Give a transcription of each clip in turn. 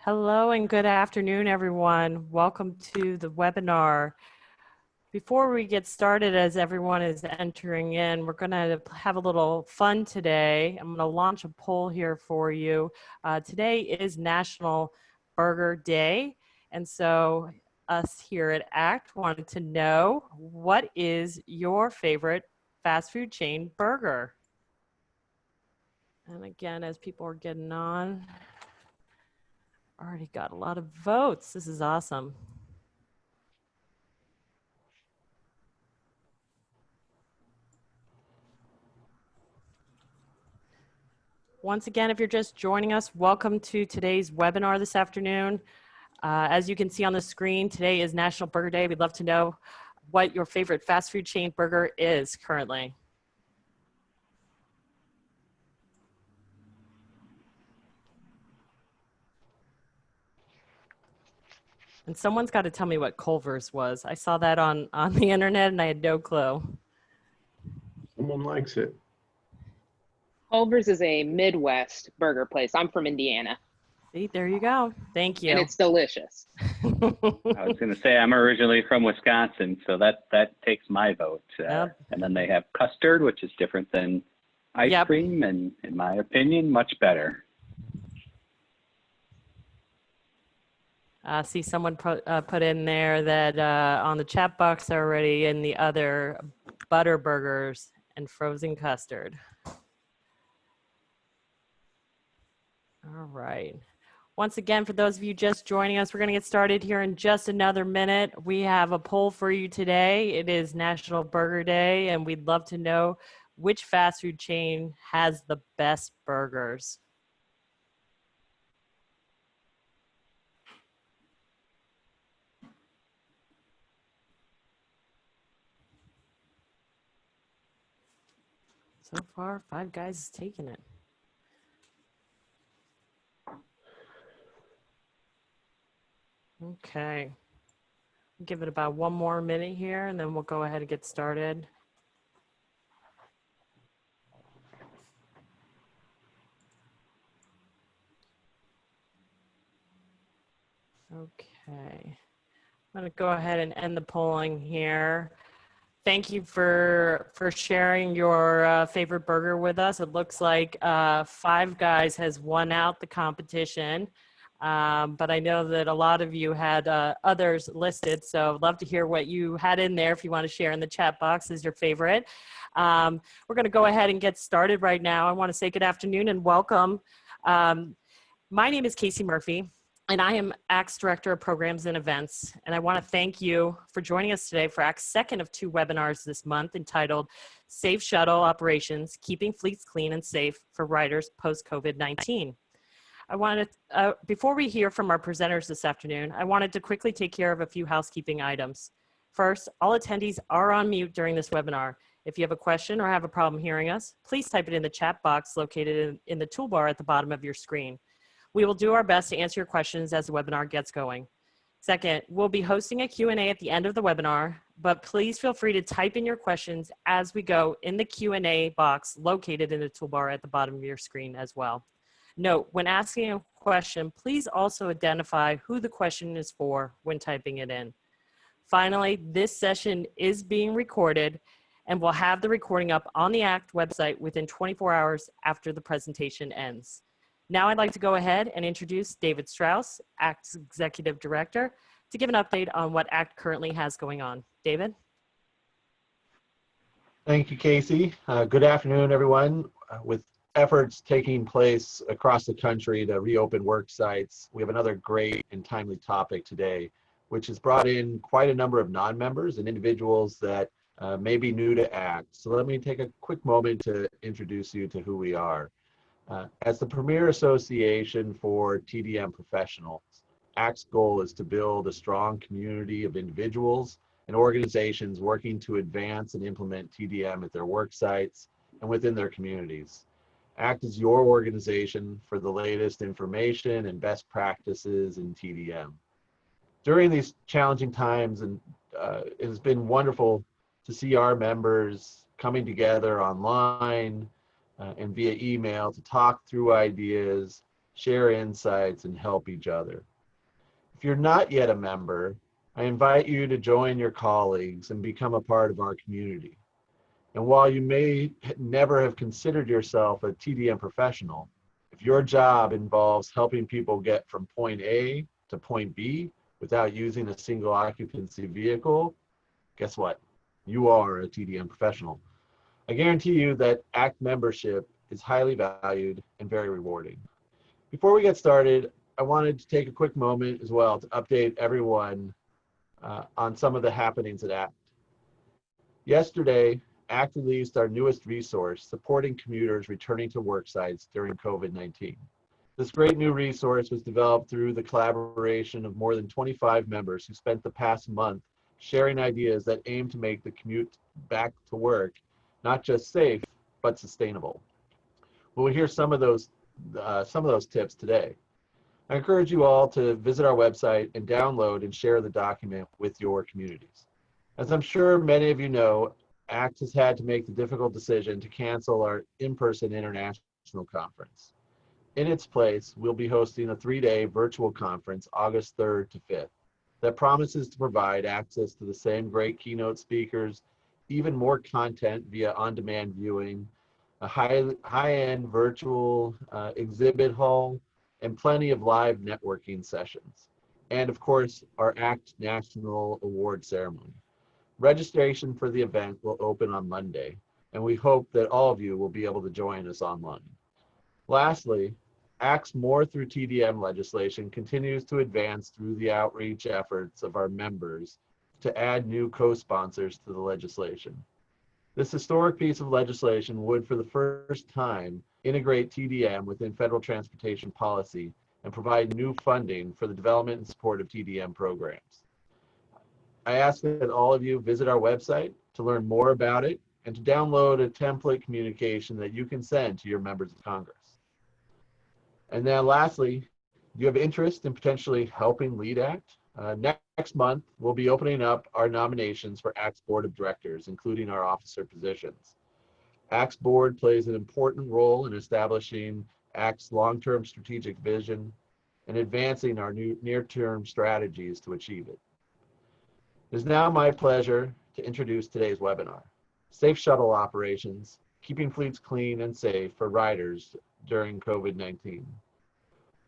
Hello and good afternoon, everyone. Welcome to the webinar. Before we get started, as everyone is entering in, we're going to have a little fun today. I'm going to launch a poll here for you. Today is National Burger Day, and so us here at ACT wanted to know, what is your favorite fast food chain burger? And again, as people are getting on, already got a lot of votes. This is awesome. Once again, if you're just joining us, welcome to today's webinar this afternoon. As you can see on the screen, today is National Burger Day. We'd love to know what your favorite fast food chain burger is currently. And someone's got to tell me what Culver's was. I saw that on the internet and I had no clue. Someone likes it. Culver's is a Midwest burger place. I'm from Indiana. See, there you go. Thank you. And it's delicious. I was going to say I'm originally from Wisconsin, so that takes my vote. Yep. And then they have custard, which is different than ice Yep. cream, and in my opinion, much better. See, someone put in there that on the chat box already, in the other, butter burgers and frozen custard. All right. Once again, for those of you just joining us, we're going to get started here in just another minute. We have a poll for you today. It is National Burger Day, and we'd love to know which fast food chain has the best burgers. So far, Five Guys is taking it. Okay. Give it about one more minute here, and then we'll go ahead and get started. Okay. I'm going to go ahead and end the polling here. Thank you for sharing your favorite burger with us. It looks like Five Guys has won out the competition, but I know that a lot of you had others listed, so I'd love to hear what you had in there if you want to share in the chat box as your favorite. We're going to go ahead and get started right now. I want to say good afternoon and welcome. My name is Casey Murphy, and I am ACT's Director of Programs and Events. And I want to thank you for joining us today for ACT's second of two webinars this month, entitled Safe Shuttle Operations, Keeping Fleets Clean and Safe for Riders Post-COVID-19. I wanted, before we hear from our presenters this afternoon, I wanted to quickly take care of a few housekeeping items. First, all attendees are on mute during this webinar. If you have a question or have a problem hearing us, please type it in the chat box located in the toolbar at the bottom of your screen. We will do our best to answer your questions as the webinar gets going. Second, we'll be hosting a Q&A at the end of the webinar, but please feel free to type in your questions as we go in the Q&A box located in the toolbar at the bottom of your screen as well. Note, when asking a question, please also identify who the question is for when typing it in. Finally, this session is being recorded, and we'll have the recording up on the ACT website within 24 hours after the presentation ends. Now I'd like to go ahead and introduce David Strauss, ACT's Executive Director, to give an update on what ACT currently has going on. David? Thank you, Casey. Good afternoon, everyone. With efforts taking place across the country to reopen work sites, we have another great and timely topic today, which has brought in quite a number of non-members and individuals that may be new to ACT. So let me take a quick moment to introduce you to who we are. As the premier association for TDM professionals, ACT's goal is to build a strong community of individuals and organizations working to advance and implement TDM at their work sites and within their communities. ACT is your organization for the latest information and best practices in TDM. During these challenging times, and it has been wonderful to see our members coming together online and via email to talk through ideas share insights, and help each other. If you're not yet a member, I invite you to join your colleagues and become a part of our community. And while you may never have considered yourself a TDM professional, if your job involves helping people get from point A to point B without using a single occupancy vehicle, guess what? You are a TDM professional. I guarantee you that ACT membership is highly valued and very rewarding. Before we get started, I wanted to take a quick moment as well to update everyone on some of the happenings at ACT. Yesterday, ACT released our newest resource supporting commuters returning to work sites during COVID-19. This great new resource was developed through the collaboration of more than 25 members who spent the past month sharing ideas that aim to make the commute back to work not just safe, but sustainable. We'll hear some of those tips today. I encourage you all to visit our website and download and share the document with your communities. As I'm sure many of you know, ACT has had to make the difficult decision to cancel our in-person international conference. In its place, we'll be hosting a 3-day virtual conference August 3rd to 5th that promises to provide access to the same great keynote speakers, even more content via on-demand viewing, a high-end virtual exhibit hall, and plenty of live networking sessions. And of course, our ACT National Award ceremony. Registration for the event will open on Monday, and we hope that all of you will be able to join us online. Lastly, ACT's More Through TDM legislation continues to advance through the outreach efforts of our members to add new co-sponsors to the legislation. This historic piece of legislation would, for the first time, integrate TDM within federal transportation policy and provide new funding for the development and support of TDM programs. I ask that all of you visit our website to learn more about it and to download a template communication that you can send to your members of Congress. And then lastly, do you have interest in potentially helping lead ACT? Next month, we'll be opening up our nominations for ACT's Board of Directors, including our officer positions. ACT's board plays an important role in establishing ACT's long-term strategic vision and advancing our new near-term strategies to achieve it. It is now my pleasure to introduce today's webinar, Safe Shuttle Operations, Keeping Fleets Clean and Safe for Riders During COVID-19.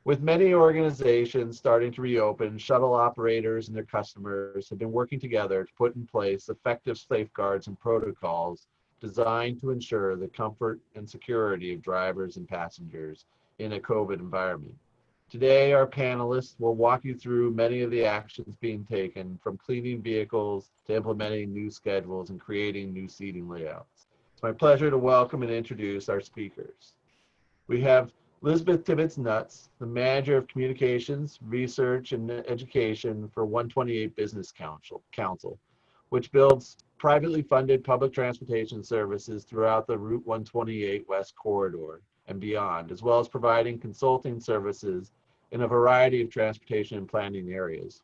With many organizations starting to reopen, shuttle operators and their customers have been working together to put in place effective safeguards and protocols designed to ensure the comfort and security of drivers and passengers in a COVID environment. Today, our panelists will walk you through many of the actions being taken, from cleaning vehicles to implementing new schedules and creating new seating layouts. It's my pleasure to welcome and introduce our speakers. We have Elizabeth Tibbetts-Nuts, the Manager of Communications, Research, and Education for 128 Business Council, which builds privately funded public transportation services throughout the Route 128 West Corridor and beyond, as well as providing consulting services in a variety of transportation and planning areas.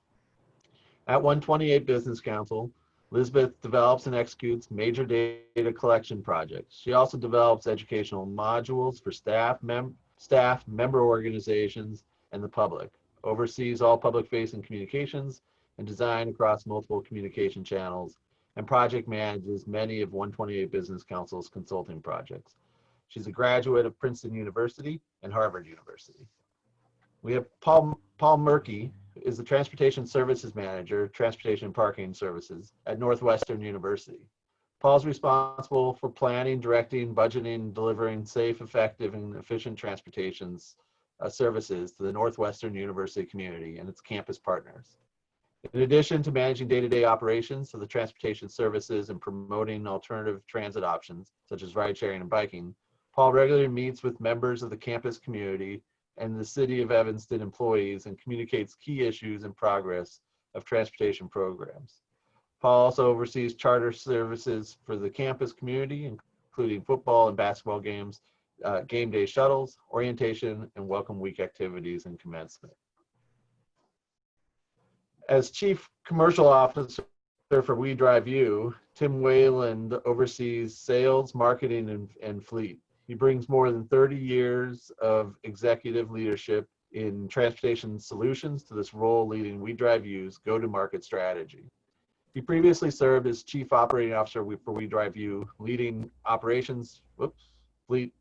At 128 Business Council, Elizabeth develops and executes major data collection projects. She also develops educational modules for staff, member organizations, and the public, oversees all public-facing communications and design across multiple communication channels, and project manages many of 128 Business Council's consulting projects. She's a graduate of Princeton University and Harvard University. We have Paul Murky, who is the Transportation Services Manager, Transportation and Parking Services at Northwestern University. Paul's responsible for planning, directing, budgeting, and delivering safe, effective, and efficient transportation services to the Northwestern University community and its campus partners. In addition to managing day-to-day operations of the transportation services and promoting alternative transit options, such as ride-sharing and biking, Paul regularly meets with members of the campus community and the City of Evanston employees and communicates key issues and progress of transportation programs. Paul also oversees charter services for the campus community, including football and basketball games, game day shuttles, orientation, and welcome week activities and commencement. As Chief Commercial Officer for We Drive You, Tim Wayland oversees sales, marketing, and fleet. He brings more than 30 years of executive leadership in transportation solutions to this role, leading We Drive U's go-to-market strategy. He previously served as Chief Operating Officer for We Drive U, leading operations, fleet.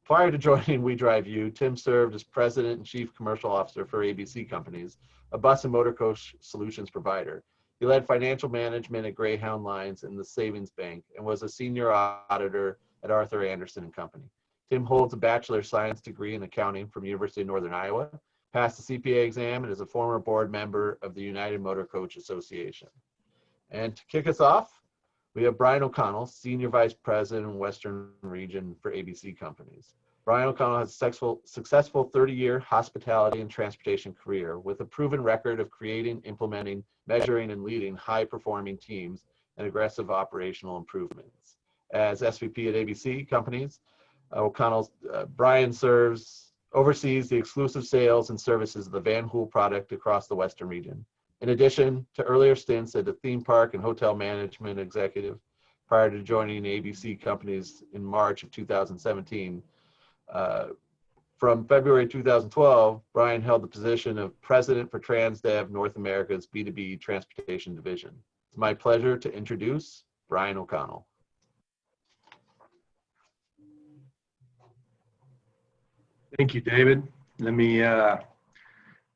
Prior to joining We Drive U, Tim served as President and Chief Commercial Officer for ABC Companies, a bus and motor coach solutions provider. He led financial management at Greyhound Lines and the Savings Bank and was a senior auditor at Arthur Andersen and Company. Tim holds a Bachelor of Science degree in accounting from University of Northern Iowa, passed the CPA exam, and is a former board member of the United Motor Coach Association. And to kick us off, we have Bryan O'Connell, Senior Vice President in Western Region for ABC Companies. Bryan O'Connell has a successful 30-year hospitality and transportation career with a proven record of creating, implementing, measuring, and leading high-performing teams and aggressive operational improvements. As SVP at ABC Companies, Bryan oversees the exclusive sales and services of the Van Hool product across the Western region. In addition to earlier stints as a theme park and hotel management executive prior to joining ABC Companies in March of 2017, from February 2012, Bryan held the position of President for TransDev North America's B2B Transportation Division. It's my pleasure to introduce Bryan O'Connell. Thank you, David. Let me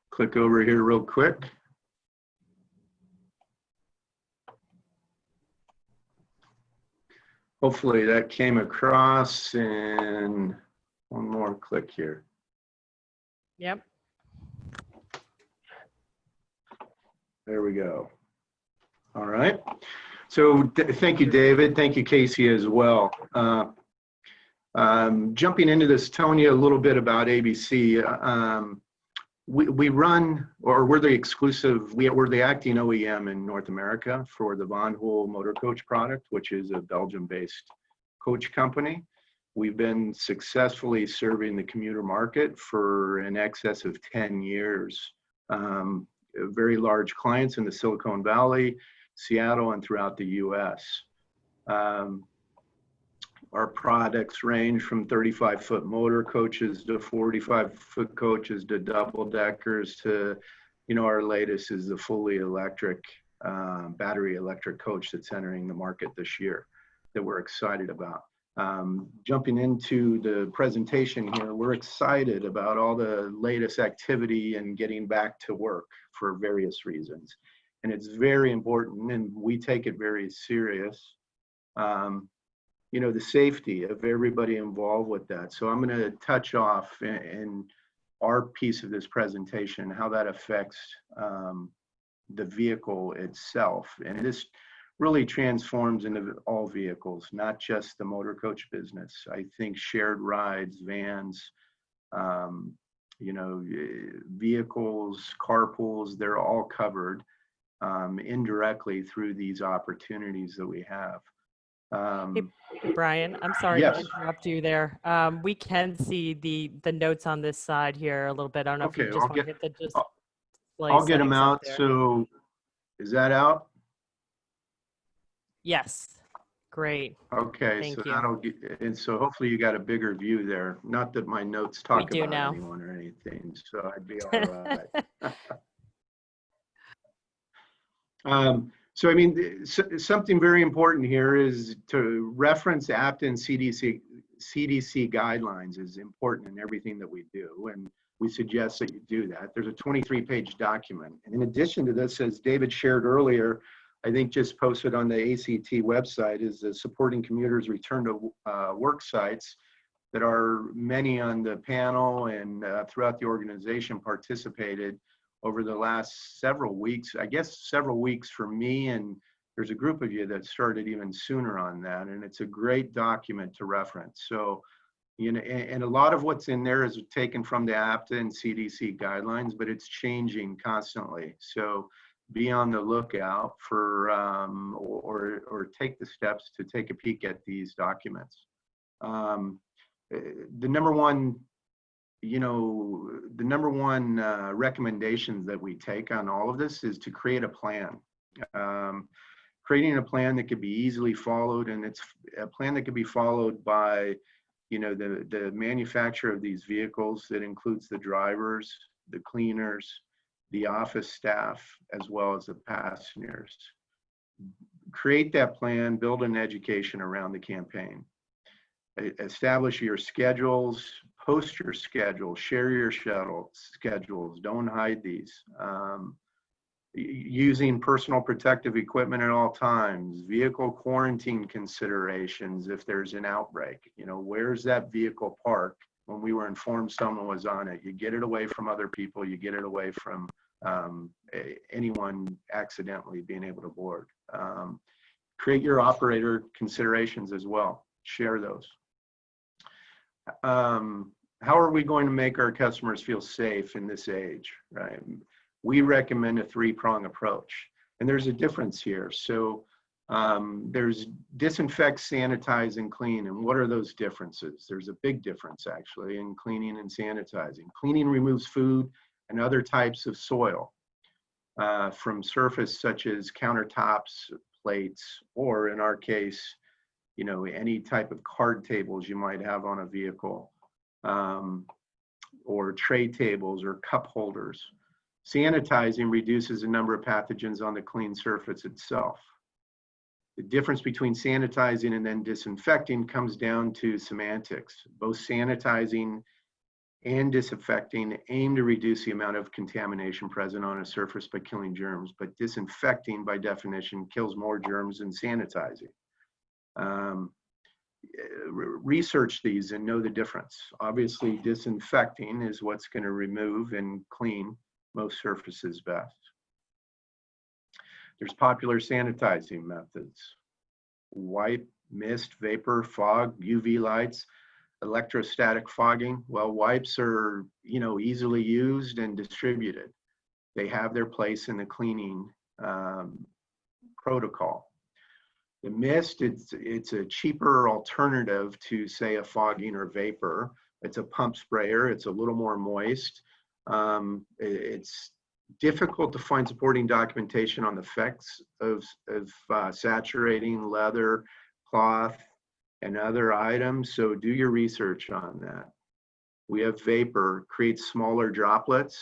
click over here real quick. Hopefully that came across in one more click here. Yep. There we go. All right. So thank you, David. Thank you, Casey, as well. Jumping into this, telling you a little bit about ABC. We run, or we're the exclusive, we're the acting OEM in North America for the Van Hool motor coach product, which is a Belgium-based coach company. We've been successfully serving the commuter market for in excess of 10 years. Very large clients in the Silicon Valley, Seattle, and throughout the US. Our products range from 35-foot motor coaches to 45-foot coaches to double deckers to, our latest is the fully electric, battery electric coach that's entering the market this year that we're excited about. Jumping into the presentation here, we're excited about all the latest activity and getting back to work for various reasons. And it's very important, and we take it very serious. The safety of everybody involved with that. So I'm going to touch off in our piece of this presentation, how that affects the vehicle itself. And this really transforms into all vehicles, not just the motor coach business. I think shared rides, vans, vehicles, carpools, they're all covered indirectly through these opportunities that we have. Hey, Bryan, I'm sorry yes. to interrupt you there. We can see the notes on this side here a little bit. I don't know if you just want to hit the I'll get them out. So is that out? Yes. Great. Okay. Thank so you. that'll get, and so hopefully you got a bigger view there. Not that my notes talk about now. anyone or anything, so I'd be all right. So, I mean, something very important here is to reference APTA and CDC guidelines is important in everything that we do, and we suggest that you do that. There's a 23-page document. And in addition to this, as David shared earlier, I think just posted on the ACT website is the supporting commuters return to work sites that are many on the panel and throughout the organization participated over the last several weeks, I guess several weeks for me, and there's a group of you that started even sooner on that, and it's a great document to reference. So, and a lot of what's in there is taken from the APTA and CDC guidelines, but it's changing constantly. So be on the lookout for, or take the steps to take a peek at these documents. The number one recommendations that we take on all of this is to create a plan. Creating a plan that could be easily followed, and it's a plan that could be followed by, you know, the manufacture of these vehicles, that includes the drivers, the cleaners, the office staff, as well as the passengers. Create that plan, build an education around the campaign. Establish your schedules, post your schedules, share your shuttle schedules, don't hide these. Using personal protective equipment at all times, vehicle quarantine considerations if there's an outbreak. You know, where's that vehicle parked? When we were informed someone was on it, you get it away from other people, you get it away from anyone accidentally being able to board. Create your operator considerations as well, share those. How are we going to make our customers feel safe in this age, right? We recommend a three-prong approach, and there's a difference here. So there's disinfect, sanitize, and clean. And what are those differences? There's a big difference actually in cleaning and sanitizing. Cleaning removes food and other types of soil from surface such as countertops, plates, or in our case, you know, any type of card tables you might have on a vehicle, or tray tables or cup holders. Sanitizing reduces the number of pathogens on the clean surface itself. The difference between sanitizing and then disinfecting comes down to semantics. Both sanitizing and disinfecting aim to reduce the amount of contamination present on a surface by killing germs, but disinfecting by definition kills more germs than sanitizing. Research these and know the difference. Obviously, disinfecting is what's going to remove and clean most surfaces best. There's popular sanitizing methods: wipe, mist, vapor, fog, UV lights, electrostatic fogging. Well, wipes are, you know, easily used and distributed. They have their place in the cleaning protocol. The mist, it's a cheaper alternative to, say, a fogging or vapor. It's a pump sprayer. It's a little more moist. It's difficult to find supporting documentation on the effects of saturating leather, cloth, and other items, so do your research on that. We have vapor, creates smaller droplets.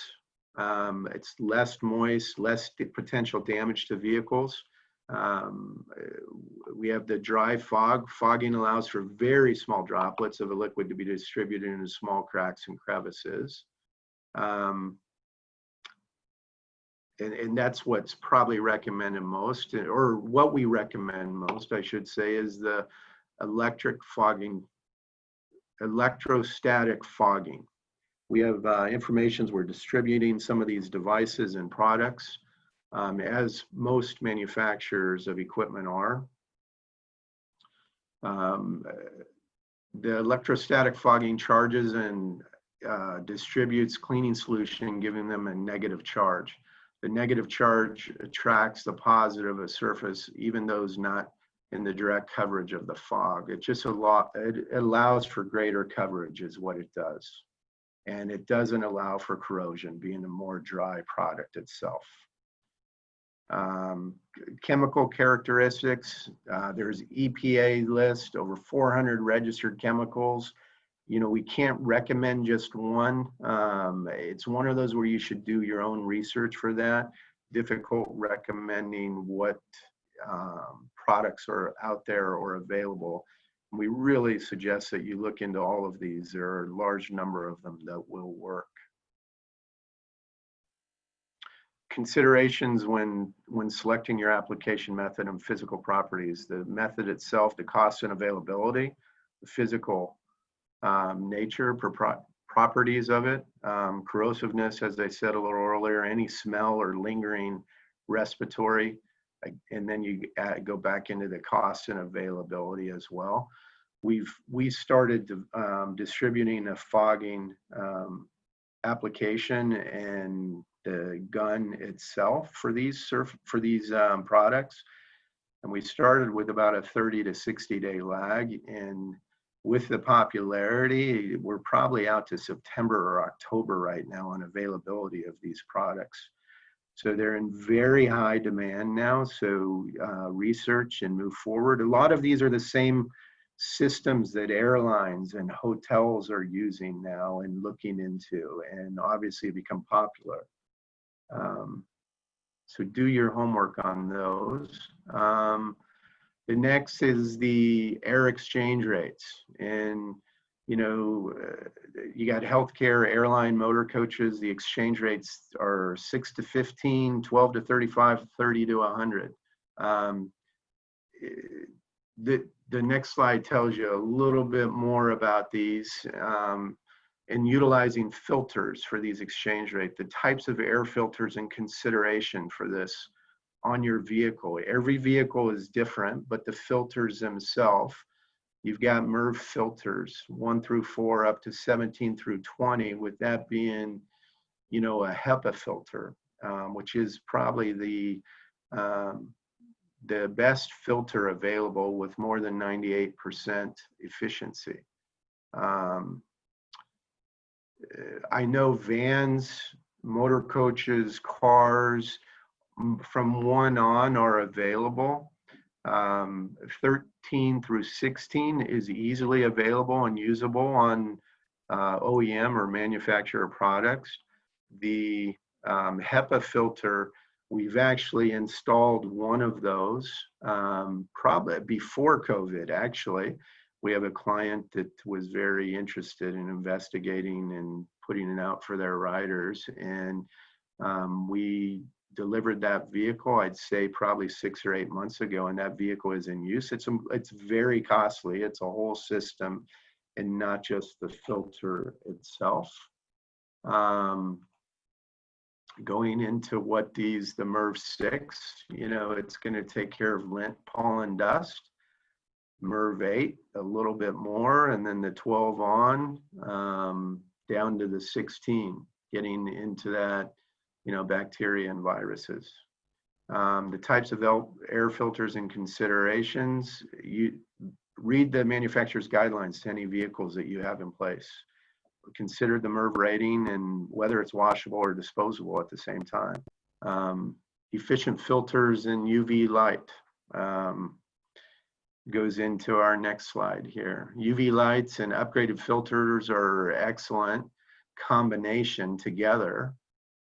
It's less moist, less potential damage to vehicles. We have the dry fog. Fogging allows for very small droplets of a liquid to be distributed into small cracks and crevices. And that's what's probably recommended most, or what we recommend most, I should say, is the electrostatic fogging. We have informations, we're distributing some of these devices and products, as most manufacturers of equipment are. The electrostatic fogging charges and distributes cleaning solution, giving them a negative charge. The negative charge attracts the positive of a surface, even those not in the direct coverage of the fog. It just it allows for greater coverage is what it does. And it doesn't allow for corrosion, being a more dry product itself. Chemical characteristics, there's EPA list, over 400 registered chemicals. You know, we can't recommend just one. It's one of those where you should do your own research for that. Difficult recommending what products are out there or available. We really suggest that you look into all of these. There are a large number of them that will work. Considerations when selecting your application method and physical properties: the method itself, the cost and availability, the physical nature, properties of it, corrosiveness, as I said a little earlier, any smell or lingering respiratory, and then you go back into the cost and availability as well. We started distributing a fogging application and the gun itself for these products, and we started with about a 30 to 60 day lag, and with the popularity, we're probably out to September or October right now on availability of these products. So they're in very high demand now, so research and move forward. A lot of these are the same systems that airlines and hotels are using now and looking into, and obviously become popular. So do your homework on those. The next is the air exchange rates. And, you know, you got healthcare, airline, motor coaches. The exchange rates are 6 to 15, 12 to 35, 30 to 100. The next slide tells you a little bit more about these and utilizing filters for these exchange rate, the types of air filters in consideration for this on your vehicle. Every vehicle is different, but the filters themselves, you've got MERV filters 1 through 4 up to 17 through 20, with that being, you know, a HEPA filter, which is probably the best filter available with more than 98% efficiency. I know vans, motor coaches, cars from 1 on are available. 13 through 16 is easily available and usable on OEM or manufacturer products. The HEPA filter, we've actually installed one of those probably before COVID, actually. We have a client that was very interested in investigating and putting it out for their riders. And we delivered that vehicle, I'd say probably 6 or 8 months ago, and that vehicle is in use. It's very costly. It's a whole system and not just the filter itself. Going into what the MERV 6, you know, it's going to take care of lint, pollen, dust. MERV 8, a little bit more, and then the 12 on down to the 16, getting into that, you know, bacteria and viruses. The types of air filters and considerations, you read the manufacturer's guidelines to any vehicles that you have in place. Consider the MERV rating and whether it's washable or disposable at the same time. Efficient filters and UV light. Goes into our next slide here. UV lights and upgraded filters are excellent combination together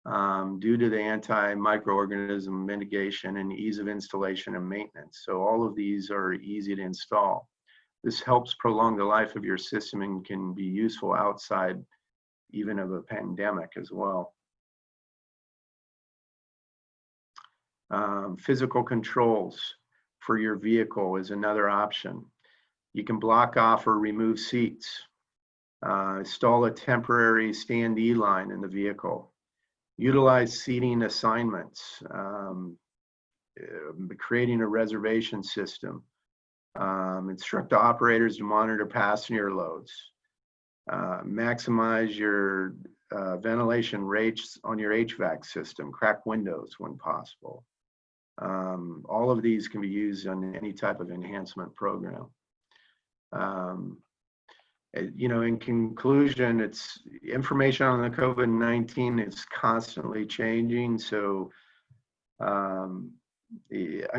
due to the anti-microorganism mitigation and ease of installation and maintenance. So all of these are easy to install. This helps prolong the life of your system and can be useful outside even of a pandemic as well. Physical controls for your vehicle is another option. You can block off or remove seats, install a temporary standee line in the vehicle, utilize seating assignments, creating a reservation system, instruct the operators to monitor passenger loads, maximize your ventilation rates on your HVAC system, crack windows when possible. All of these can be used on any type of enhancement program. You know, in conclusion, it's information on the COVID-19 is constantly changing. So, I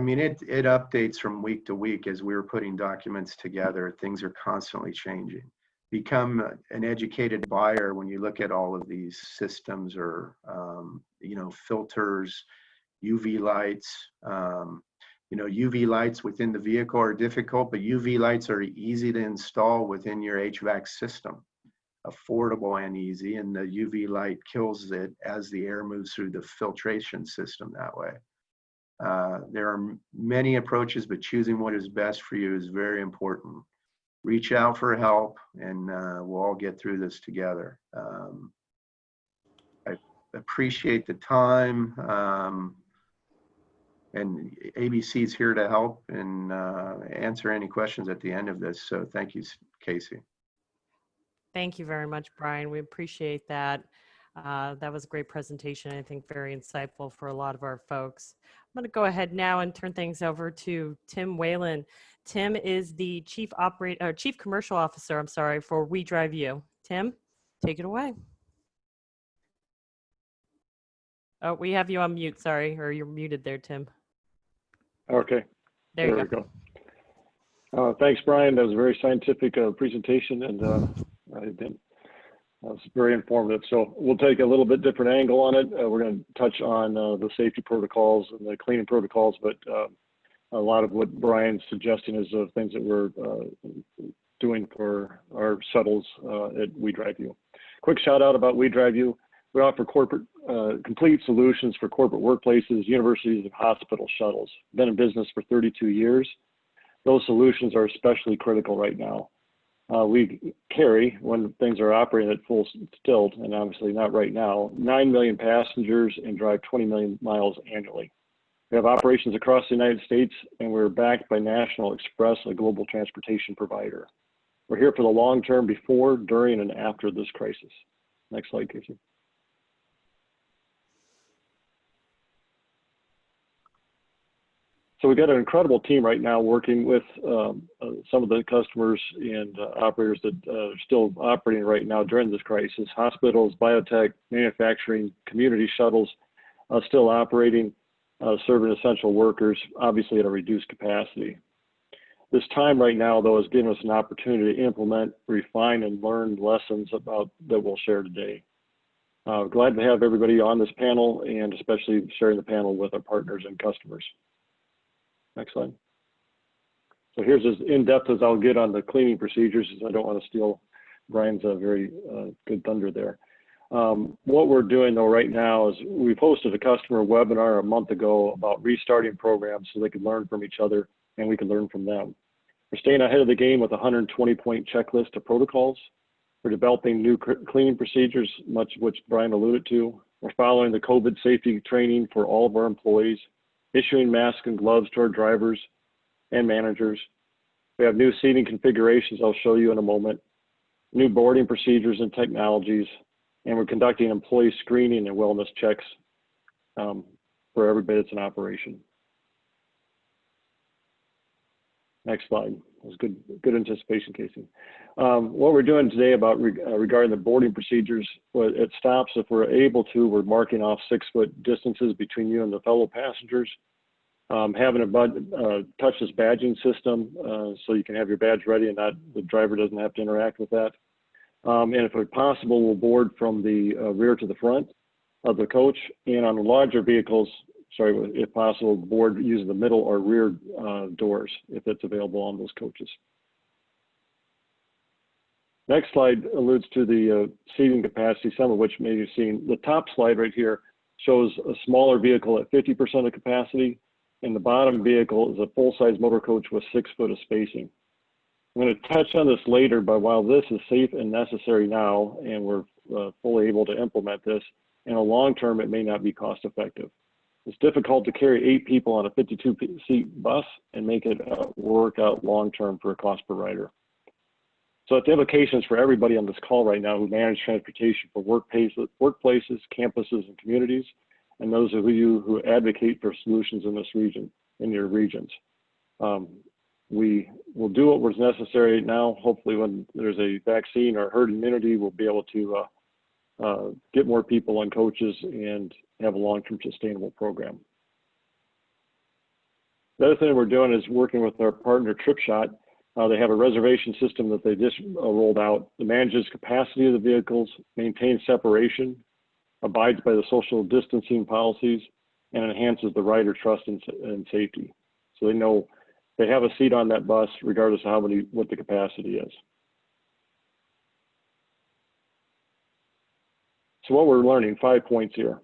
mean, it updates from week to week as we're putting documents together. Things are constantly changing. Become an educated buyer when you look at all of these systems or, you know, filters, UV lights. You know, UV lights within the vehicle are difficult, but UV lights are easy to install within your HVAC system. Affordable and easy, and the UV light kills it as the air moves through the filtration system that way. There are many approaches, but choosing what is best for you is very important. Reach out for help, and we'll all get through this together. I appreciate the time. And ABC is here to help and answer any questions at the end of this. So thank you, Casey. Thank you very much, Bryan. We appreciate that. That was a great presentation. I think very insightful for a lot of our folks. I'm going to go ahead now and turn things over to Tim Whalen. Tim is the Chief Commercial Officer, for We Drive You. Tim, take it away. Oh, we have you on mute, sorry, or you're muted there, Tim. Okay. There you we go. go. Thanks, Brian. That was a very scientific presentation, and that was very informative. So we'll take a little bit different angle on it. We're going to touch on the safety protocols and the cleaning protocols, but a lot of what Brian's suggesting is things that we're doing for our shuttles at WeDriveU. Quick shout out about WeDriveU. We offer corporate complete solutions for corporate workplaces, universities, and hospital shuttles. Been in business for 32 years. Those solutions are especially critical right now. We carry, when things are operating at full tilt, and obviously not right now, 9 million passengers and drive 20 million miles annually. We have operations across the United States, and we're backed by National Express, a global transportation provider. We're here for the long term, before, during, and after this crisis. Next slide, Casey. So we've got an incredible team right now working with some of the customers and operators that are still operating right now during this crisis. Hospitals, biotech, manufacturing, community shuttles still operating, serving essential workers, obviously at a reduced capacity. This time right now, though, has given us an opportunity to implement, refine, and learn lessons about that we'll share today. Glad to have everybody on this panel, and especially sharing the panel with our partners and customers. Next slide. So here's as in-depth as I'll get on the cleaning procedures, as I don't want to steal Brian's very good thunder there. What we're doing though right now is we posted a customer webinar a month ago about restarting programs so they could learn from each other and we can learn from them. We're staying ahead of the game with a 120-point checklist of protocols. We're developing new cleaning procedures, much of which Brian alluded to. We're following the COVID safety training for all of our employees, issuing masks and gloves to our drivers and managers. We have new seating configurations I'll show you in a moment, new boarding procedures and technologies, and we're conducting employee screening and wellness checks for everybody that's in operation. Next slide. That was good anticipation, Casey. What we're doing today about regarding the boarding procedures, at stops, if we're able to, we're marking off 6-foot distances between you and the fellow passengers. Having a touchless badging system so you can have your badge ready and the driver doesn't have to interact with that. And if possible, we'll board from the rear to the front of the coach, and on the larger vehicles, if possible, board using the middle or rear doors if it's available on those coaches. Next slide alludes to the seating capacity, some of which maybe you've seen. The top slide right here shows a smaller vehicle at 50% of capacity, and the bottom vehicle is a full-size motor coach with 6 foot of spacing. I'm going to touch on this later, but while this is safe and necessary now, and we're fully able to implement this, in a long term, it may not be cost effective. It's difficult to carry 8 people on a 52-seat bus and make it work out long term for a cost per rider. So the implications for everybody on this call right now who manage transportation for workplaces, campuses, and communities, and those of you who advocate for solutions in this region, in your regions. We will do what was necessary now. Hopefully when there's a vaccine or herd immunity, we'll be able to get more people on coaches and have a long-term sustainable program. The other thing we're doing is working with our partner TripShot. They have a reservation system that they just rolled out that manages capacity of the vehicles, maintains separation, abides by the social distancing policies, and enhances the rider trust and safety. So they know they have a seat on that bus regardless of what the capacity is. So what we're learning, 5 points here.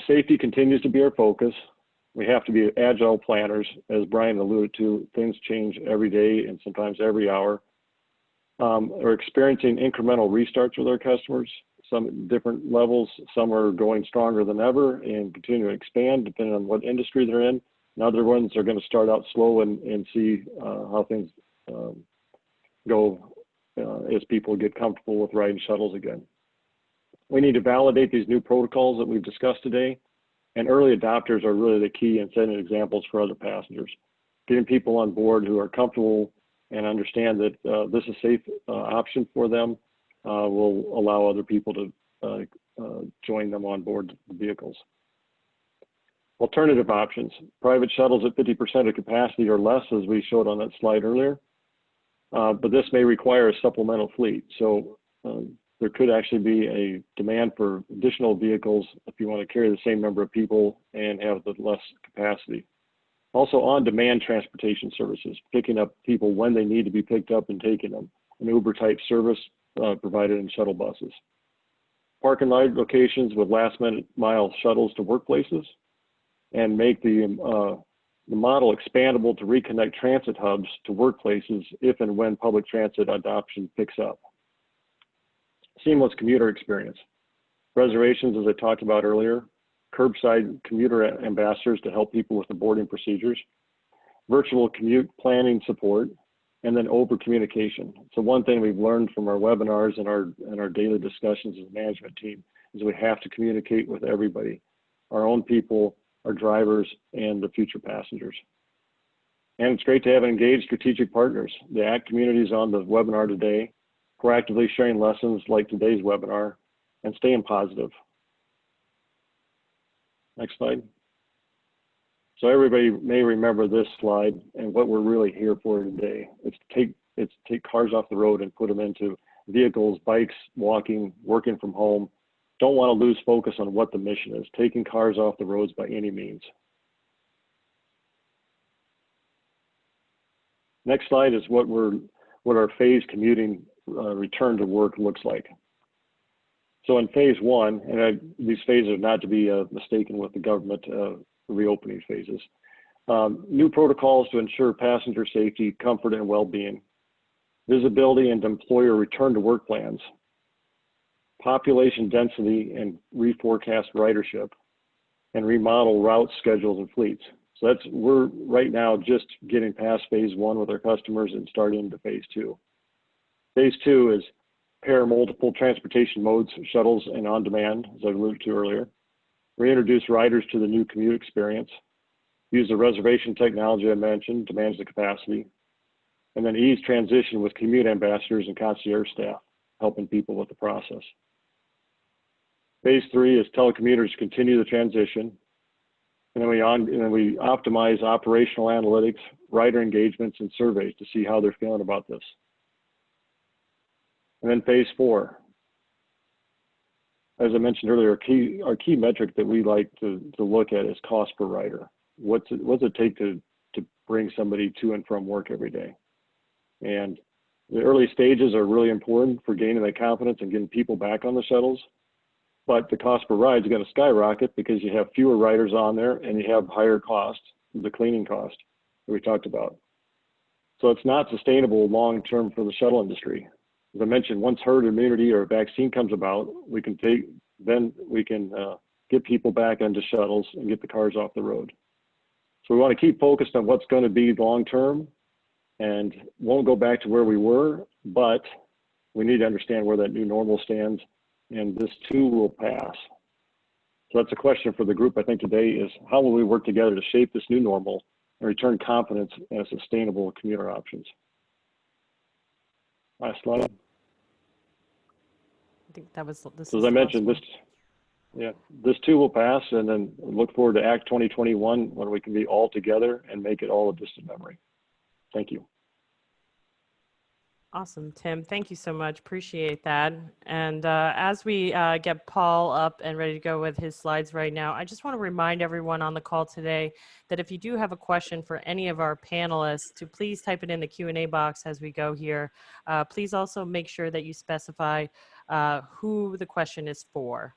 Safety continues to be our focus. We have to be agile planners. As Brian alluded to, things change every day and sometimes every hour. We're experiencing incremental restarts with our customers, some at different levels. Some are going stronger than ever and continue to expand depending on what industry they're in. And other ones are going to start out slow and see how things go as people get comfortable with riding shuttles again. We need to validate these new protocols that we've discussed today, and early adopters are really the key in setting examples for other passengers. Getting people on board who are comfortable and understand that this is a safe option for them will allow other people to join them on board the vehicles. Alternative options, private shuttles at 50% of capacity or less, as we showed on that slide earlier. But this may require a supplemental fleet. So there could actually be a demand for additional vehicles if you want to carry the same number of people and have the less capacity. Also on-demand transportation services, picking up people when they need to be picked up and taking them. An Uber-type service provided in shuttle buses. Park and ride locations with last-minute mile shuttles to workplaces, and make the model expandable to reconnect transit hubs to workplaces if and when public transit adoption picks up. Seamless commuter experience. Reservations, as I talked about earlier. Curbside commuter ambassadors to help people with the boarding procedures. Virtual commute planning support. And then over communication. So one thing we've learned from our webinars and our daily discussions as a management team is we have to communicate with everybody, our own people, our drivers, and the future passengers. And it's great to have engaged strategic partners. The ACT community is on the webinar today, proactively sharing lessons like today's webinar, and staying positive. Next slide. So everybody may remember this slide and what we're really here for today. It's to take cars off the road and put them into vehicles, bikes, walking, working from home. Don't want to lose focus on what the mission is, taking cars off the roads by any means. Next slide is what our phased commuting return to work looks like. So in phase one, and these phases are not to be mistaken with the government reopening phases. New protocols to ensure passenger safety, comfort, and well-being. Visibility and employer return to work plans. Population density and reforecast ridership. And remodel route schedules and fleets. So we're right now just getting past phase one with our customers and starting into phase two. Phase two is pair multiple transportation modes, shuttles, and on-demand, as I alluded to earlier. Reintroduce riders to the new commute experience. Use the reservation technology I mentioned to manage the capacity. And then ease transition with commute ambassadors and concierge staff, helping people with the process. Phase three is telecommuters continue the transition. And then we optimize operational analytics, rider engagements, and surveys to see how they're feeling about this. And then phase four. As I mentioned earlier, our key metric that we like to look at is cost per rider. What's it take to bring somebody to and from work every day? And the early stages are really important for gaining that confidence and getting people back on the shuttles. But the cost per ride is going to skyrocket because you have fewer riders on there and you have higher costs, the cleaning cost that we talked about. So it's not sustainable long-term for the shuttle industry. As I mentioned, once herd immunity or a vaccine comes about, we can get people back into shuttles and get the cars off the road. So we want to keep focused on what's going to be long-term and won't go back to where we were, but we need to understand where that new normal stands, and this too will pass. So that's a question for the group, I think, today is how will we work together to shape this new normal and return confidence in sustainable commuter options? Last slide. I think that was this. So as I mentioned, this too will pass, and then look forward to ACT 2021 when we can be all together and make it all a distant memory. Thank you. Awesome, Tim. Thank you so much. Appreciate that. And as we get Paul up and ready to go with his slides right now, I just want to remind everyone on the call today that if you do have a question for any of our panelists, to please type it in the Q&A box as we go here. Please also make sure that you specify who the question is for.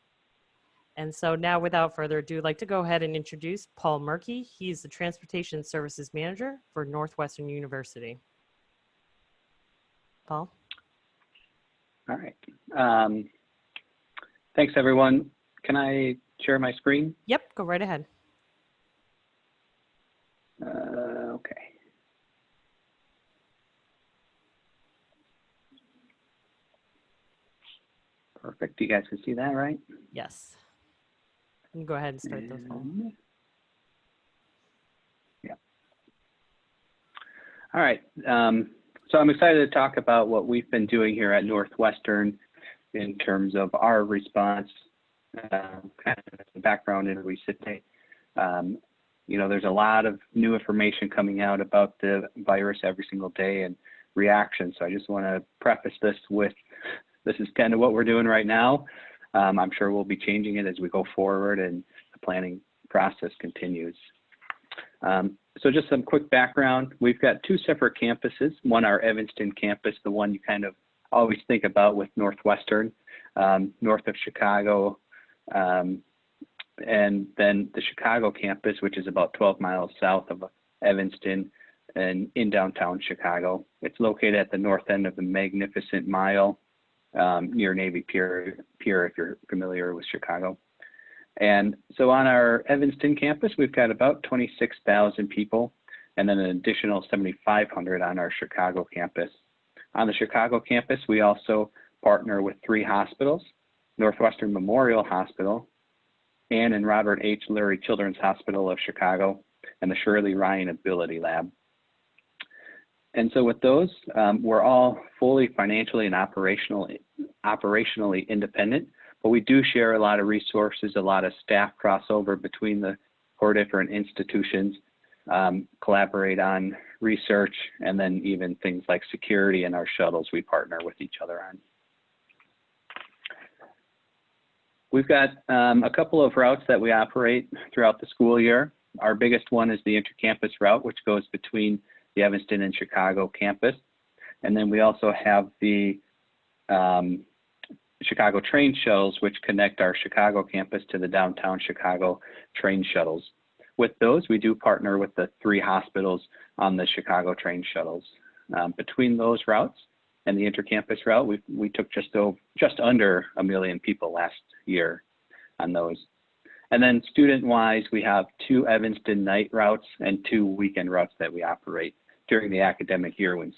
And so now, without further ado, I'd like to go ahead and introduce Paul Murky. He's the Transportation Services Manager for Northwestern University. Paul? All right. Thanks, everyone. Can I share my screen? Yep, go right ahead. Okay. Perfect. You guys can see that, right? Yes. You can go ahead and start those. Yeah. All right. So I'm excited to talk about what we've been doing here at Northwestern in terms of our response, kind of the background in where we sit today. You know, there's a lot of new information coming out about the virus every single day and reaction. So I just want to preface this with, this is kind of what we're doing right now. I'm sure we'll be changing it as we go forward and the planning process continues. So just some quick background. We've got two separate campuses. One, our Evanston campus, the one you kind of always think about with Northwestern, north of Chicago. And then the Chicago campus, which is about 12 miles south of Evanston and in downtown Chicago. It's located at the north end of the Magnificent Mile, near Navy Pier, if you're familiar with Chicago. And so on our Evanston campus, we've got about 26,000 people, and then an additional 7,500 on our Chicago campus. On the Chicago campus, we also partner with 3 hospitals: Northwestern Memorial Hospital, Ann and Robert H. Lurie Children's Hospital of Chicago, and the Shirley Ryan Ability Lab. And so with those, we're all fully financially and operationally independent, but we do share a lot of resources, a lot of staff crossover between the 4 different institutions, collaborate on research, and then even things like security and our shuttles we partner with each other on. We've got a couple of routes that we operate throughout the school year. Our biggest one is the intercampus route, which goes between the Evanston and Chicago campus. And then we also have the Chicago train shuttles, which connect our Chicago campus to the downtown Chicago train shuttles. With those, we do partner with the 3 hospitals on the Chicago train shuttles. Between those routes and the intercampus route, we took just under 1 million people last year on those. And then student-wise, we have 2 Evanston night routes and 2 weekend routes that we operate during the academic year when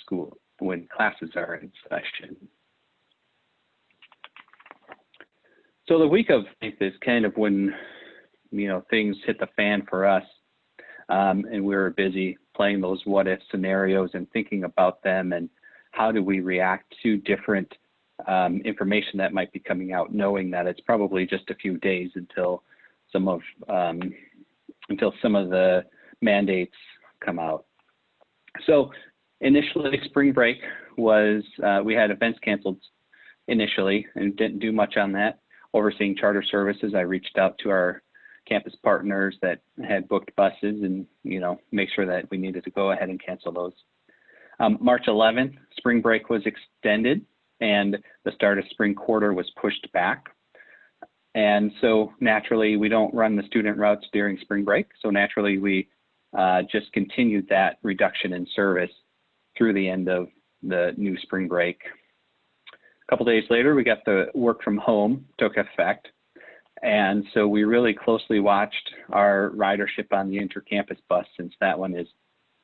classes are in session. So the week of 8th is kind of when, you know, things hit the fan for us, and we were busy playing those what-if scenarios and thinking about them and how do we react to different information that might be coming out, knowing that it's probably just a few days until some of the mandates come out. So initially, spring break was, we had events canceled initially and didn't do much on that. Overseeing charter services, I reached out to our campus partners that had booked buses and, you know, make sure that we needed to go ahead and cancel those. March 11th, spring break was extended and the start of spring quarter was pushed back. And so naturally, we don't run the student routes during spring break. So naturally, we just continued that reduction in service through the end of the new spring break. A couple days later, we got the work from home took effect. And so we really closely watched our ridership on the intercampus bus, since that one is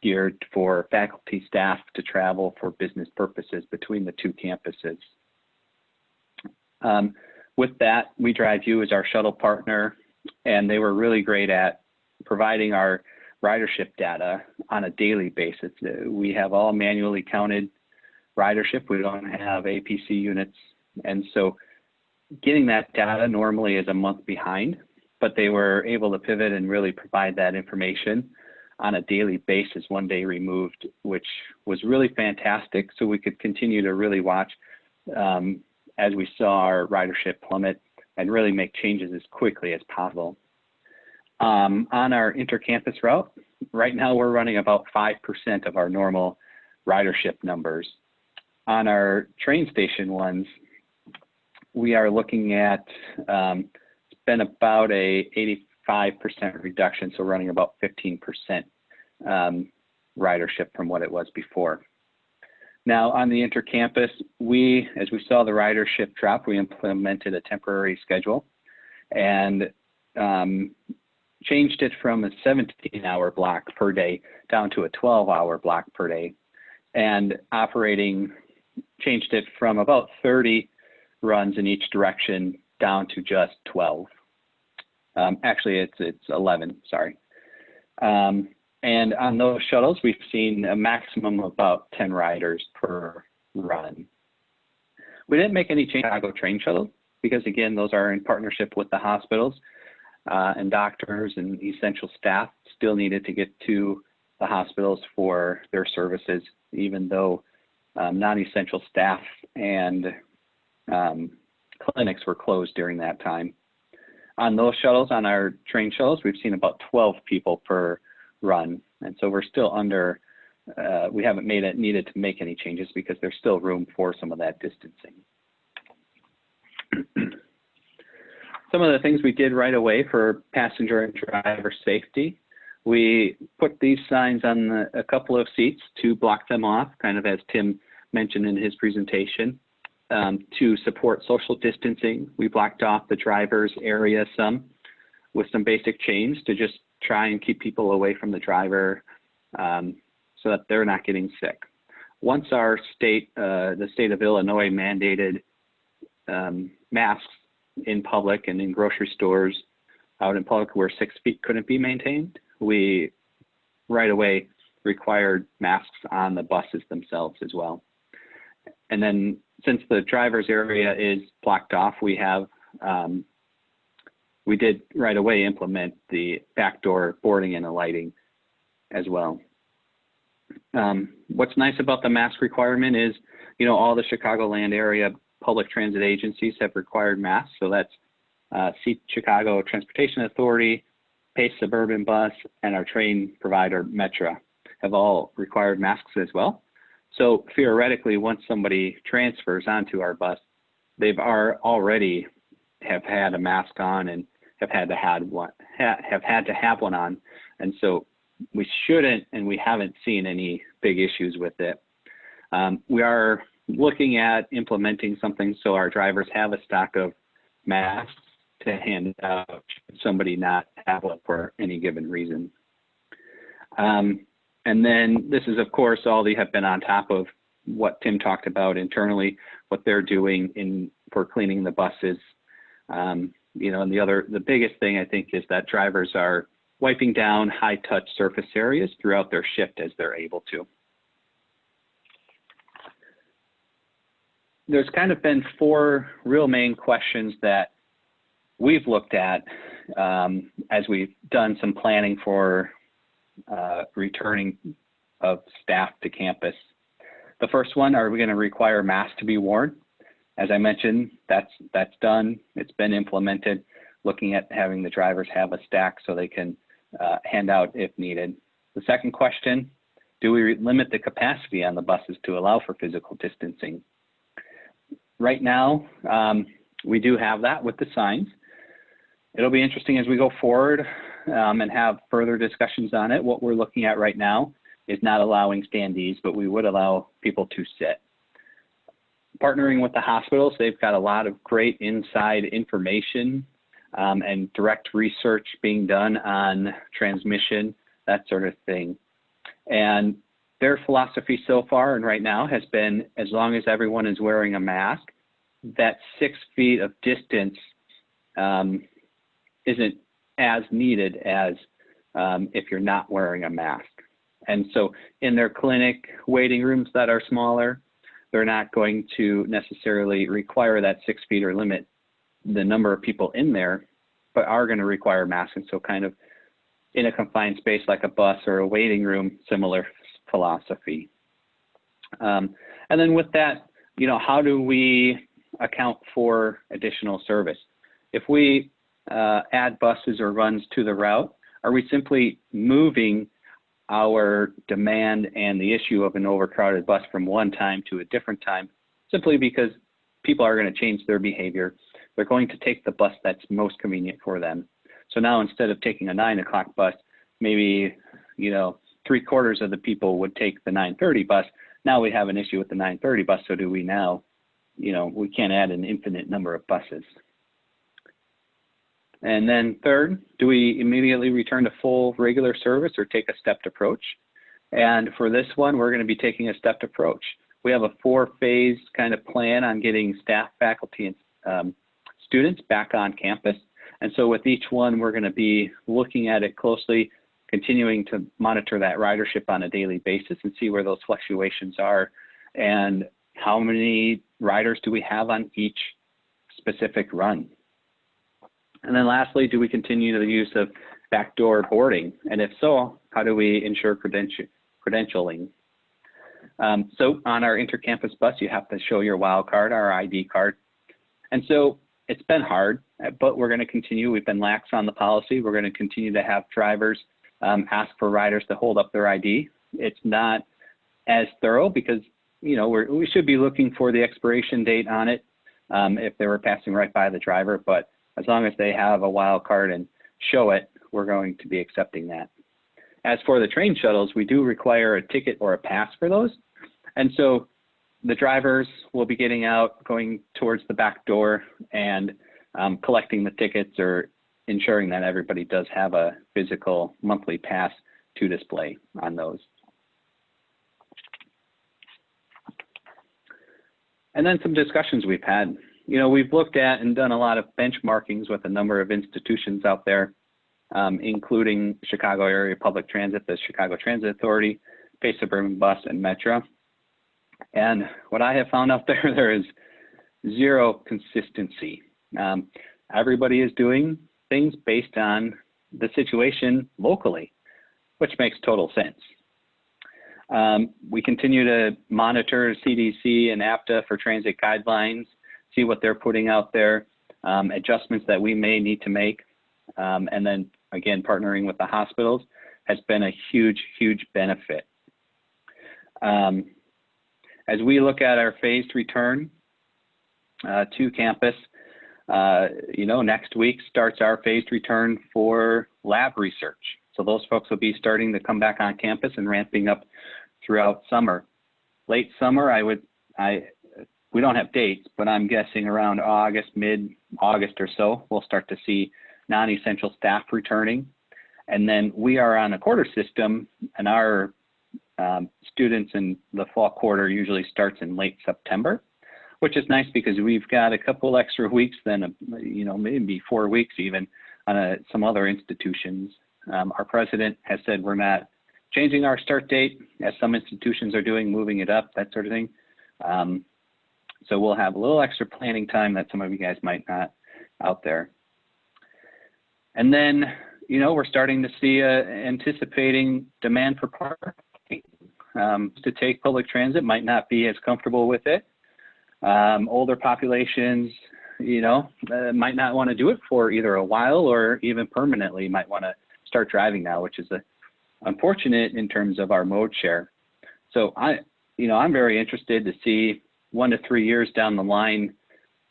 geared for faculty staff to travel for business purposes between the 2 campuses. With that, We Drive You is our shuttle partner, and they were really great at providing our ridership data on a daily basis. We have all manually counted ridership. We don't have APC units. And so getting that data normally is a month behind, but they were able to pivot and really provide that information on a daily basis, 1 day removed, which was really fantastic. So we could continue to really watch as we saw our ridership plummet and really make changes as quickly as possible. On our intercampus route, right now we're running about 5% of our normal ridership numbers. On our train station ones, we are looking at, it's been about a 85% reduction, so running about 15% ridership from what it was before. Now on the intercampus, as we saw the ridership drop, we implemented a temporary schedule and changed it from a 17-hour block per day down to a 12-hour block per day, and changed it from about 30 runs in each direction down to just 12. Actually, it's 11, sorry. And on those shuttles, we've seen a maximum of about 10 riders per run. We didn't make any change to Chicago train shuttle because, again, those are in partnership with the hospitals. and doctors and essential staff still needed to get to the hospitals for their services, even though non-essential staff and clinics were closed during that time. On those shuttles, on our train shuttles, we've seen about 12 people per run. And so we're still under, we haven't needed to make any changes because there's still room for some of that distancing. Some of the things we did right away for passenger and driver safety, we put these signs on a couple of seats to block them off, kind of as Tim mentioned in his presentation. To support social distancing, we blocked off the driver's area some with some basic chains to just try and keep people away from the driver so that they're not getting sick. Once our state, the state of Illinois mandated masks in public and in grocery stores out in public where 6 feet couldn't be maintained, we right away required masks on the buses themselves as well. And then since the driver's area is blocked off, we did right away implement the backdoor boarding and alighting as well. What's nice about the mask requirement is, all the Chicagoland area public transit agencies have required masks. So that's Chicago Transportation Authority, Pace Suburban Bus, and our train provider, Metra, have all required masks as well. So theoretically, once somebody transfers onto our bus, they've already have had a mask on and have had to have one on, and so we shouldn't, and we haven't seen any big issues with it. We are looking at implementing something so our drivers have a stock of masks to hand out should somebody not have one for any given reason. And then this is, of course, all they have been on top of what Tim talked about internally, what they're doing for cleaning the buses. And the biggest thing I think is that drivers are wiping down high touch surface areas throughout their shift as they're able to. There's kind of been 4 real main questions that we've looked at as we've done some planning for returning of staff to campus. The first one, are we going to require masks to be worn? As I mentioned, that's done. It's been implemented, looking at having the drivers have a stack so they can hand out if needed. The second question, do we limit the capacity on the buses to allow for physical distancing? Right now, we do have that with the signs. It'll be interesting as we go forward and have further discussions on it. What we're looking at right now is not allowing standees, but we would allow people to sit. Partnering with the hospitals, they've got a lot of great inside information and direct research being done on transmission, that sort of thing. And their philosophy so far and right now has been, as long as everyone is wearing a mask, that 6 feet of distance isn't as needed as if you're not wearing a mask. And so in their clinic waiting rooms that are smaller, they're not going to necessarily require that 6 feet or limit the number of people in there, but are going to require masks. And so kind of in a confined space like a bus or a waiting room, similar philosophy. And then with that, how do we account for additional service? If we add buses or runs to the route, are we simply moving our demand and the issue of an overcrowded bus from one time to a different time simply because people are going to change their behavior? They're going to take the bus that's most convenient for them. So now instead of taking a 9 o'clock bus, maybe 3/4 of the people would take the 9:30 bus. Now we have an issue with the 9:30 bus. So do we now, we can't add an infinite number of buses. And then third, do we immediately return to full regular service or take a stepped approach? And for this one, we're going to be taking a stepped approach. We have a 4-phase kind of plan on getting staff, faculty, and students back on campus. And so with each one, we're going to be looking at it closely, continuing to monitor that ridership on a daily basis and see where those fluctuations are and how many riders do we have on each specific run. And then lastly, do we continue the use of backdoor boarding? And if so, how do we ensure credentialing? So on our intercampus bus, you have to show your WOW card, our ID card. And so it's been hard, but we're going to continue. We've been lax on the policy. We're going to continue to have drivers ask for riders to hold up their ID. It's not as thorough because, you know, we should be looking for the expiration date on it if they were passing right by the driver. But as long as they have a WOW card and show it, we're going to be accepting that. As for the train shuttles, we do require a ticket or a pass for those. And so the drivers will be getting out, going towards the back door and collecting the tickets or ensuring that everybody does have a physical monthly pass to display on those. And then some discussions we've had. You know, we've looked at and done a lot of benchmarkings with a number of institutions out there, including Chicago Area Public Transit, the Chicago Transit Authority, Pace Suburban Bus, and Metro. And what I have found out there, there is zero consistency. Everybody is doing things based on the situation locally, which makes total sense. We continue to monitor CDC and APTA for transit guidelines, see what they're putting out there, adjustments that we may need to make. And then again, partnering with the hospitals has been a huge, huge benefit. As we look at our phased return to campus, you know, next week starts our phased return for lab research. So those folks will be starting to come back on campus and ramping up throughout summer. Late summer, we don't have dates, but I'm guessing around August, mid-August or so, we'll start to see non-essential staff returning. And then we are on a quarter system, and our students in the fall quarter usually starts in late September, which is nice because we've got a couple extra weeks than, you know, maybe 4 weeks even on some other institutions. Our president has said we're not changing our start date, as some institutions are doing, moving it up, that sort of thing. So we'll have a little extra planning time that some of you guys might not out there. And then, you know, we're starting to see anticipating demand for parking. To take public transit might not be as comfortable with it. Older populations, you know, might not want to do it for either a while or even permanently might want to start driving now, which is unfortunate in terms of our mode share. So I'm very interested to see 1 to 3 years down the line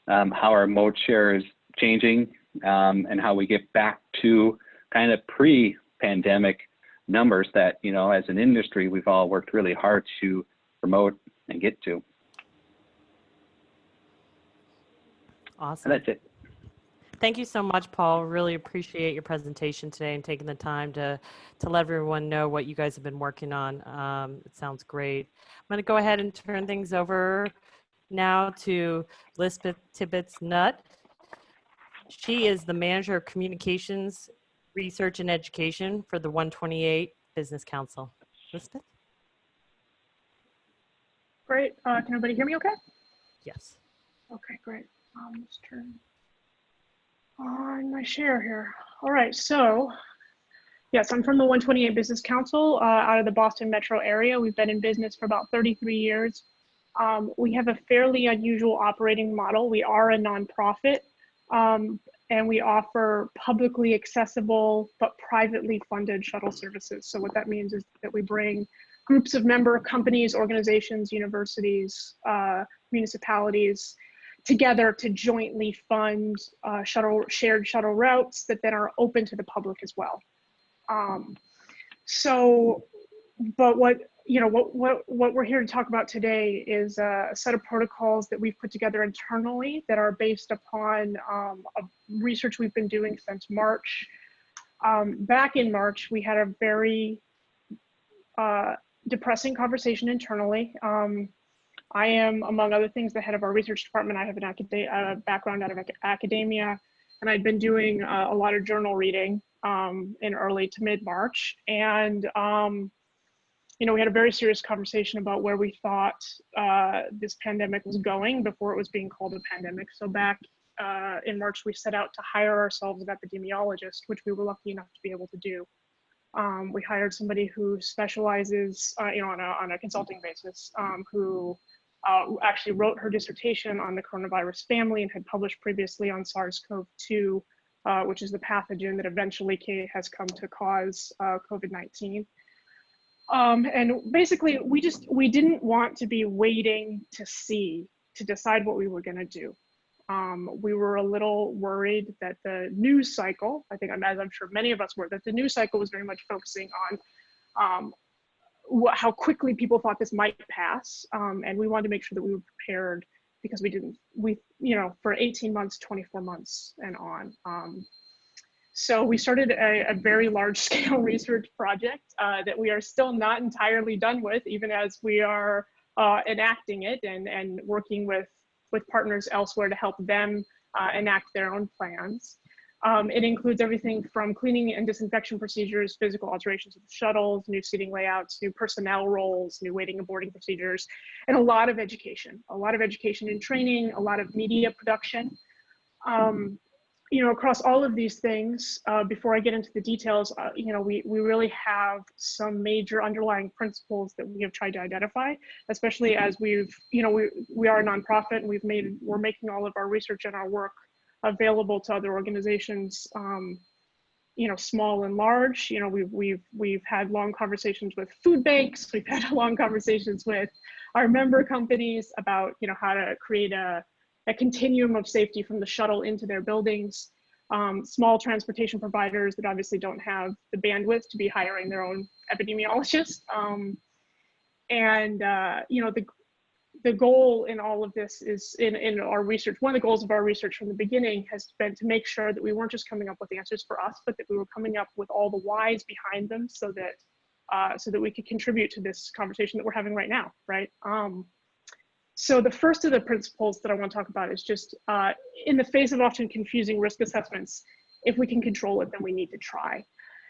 how our mode share is changing and how we get back to kind of pre-pandemic numbers that, you know, as an industry, we've all worked really hard to promote and get to. Awesome. And that's it. Thank you so much, Paul. Really appreciate your presentation today and taking the time to let everyone know what you guys have been working on. It sounds great. I'm going to go ahead and turn things over now to Lisbeth Tibbetts-Nutt. She is the Manager of Communications, Research, and Education for the 128 Business Council. Lisbeth? Great. Can everybody hear me okay? Yes. Okay, great. Let's turn on my share here. All right, so yes, I'm from the 128 Business Council out of the Boston metro area. We've been in business for about 33 years. We have a fairly unusual operating model. We are a nonprofit and we offer publicly accessible but privately funded shuttle services. So what that means is that we bring groups of member companies, organizations, universities, municipalities together to jointly fund shared shuttle routes that then are open to the public as well. But what we're here to talk about today is a set of protocols that we've put together internally that are based upon research we've been doing since March. Back in March, we had a very depressing conversation internally. I am, among other things, the head of our research department. I have a background out of academia, and I'd been doing a lot of journal reading in early to mid-March. And we had a very serious conversation about where we thought this pandemic was going before it was being called a pandemic. So back in March, we set out to hire ourselves an epidemiologist, which we were lucky enough to be able to do. We hired somebody who specializes, on a consulting basis, who actually wrote her dissertation on the coronavirus family and had published previously on SARS-CoV-2, which is the pathogen that eventually has come to cause COVID-19. And basically, we didn't want to be waiting to decide what we were going to do. We were a little worried that the news cycle, I think, as I'm sure many of us were, that the news cycle was very much focusing on how quickly people thought this might pass. And we wanted to make sure that we were prepared because for 18 months, 24 months and on. So we started a very large scale research project that we are still not entirely done with, even as we are enacting it and working with partners elsewhere to help them enact their own plans. It includes everything from cleaning and disinfection procedures, physical alterations of the shuttles, new seating layouts, new personnel roles, new waiting and boarding procedures, and a lot of education and training, a lot of media production. Across all of these things, before I get into the details, we really have some major underlying principles that we have tried to identify, especially as we are a nonprofit and we're making all of our research and our work available to other organizations, small and large. We've had long conversations with food banks. We've had long conversations with our member companies about, how to create a continuum of safety from the shuttle into their buildings. Small transportation providers that obviously don't have the bandwidth to be hiring their own epidemiologists. The goal in all of this is in our research. One of the goals of our research from the beginning has been to make sure that we weren't just coming up with answers for us, but that we were coming up with all the whys behind them so that we could contribute to this conversation that we're having right now, right? So the first of the principles that I want to talk about is just in the face of often confusing risk assessments, if we can control it, then we need to try.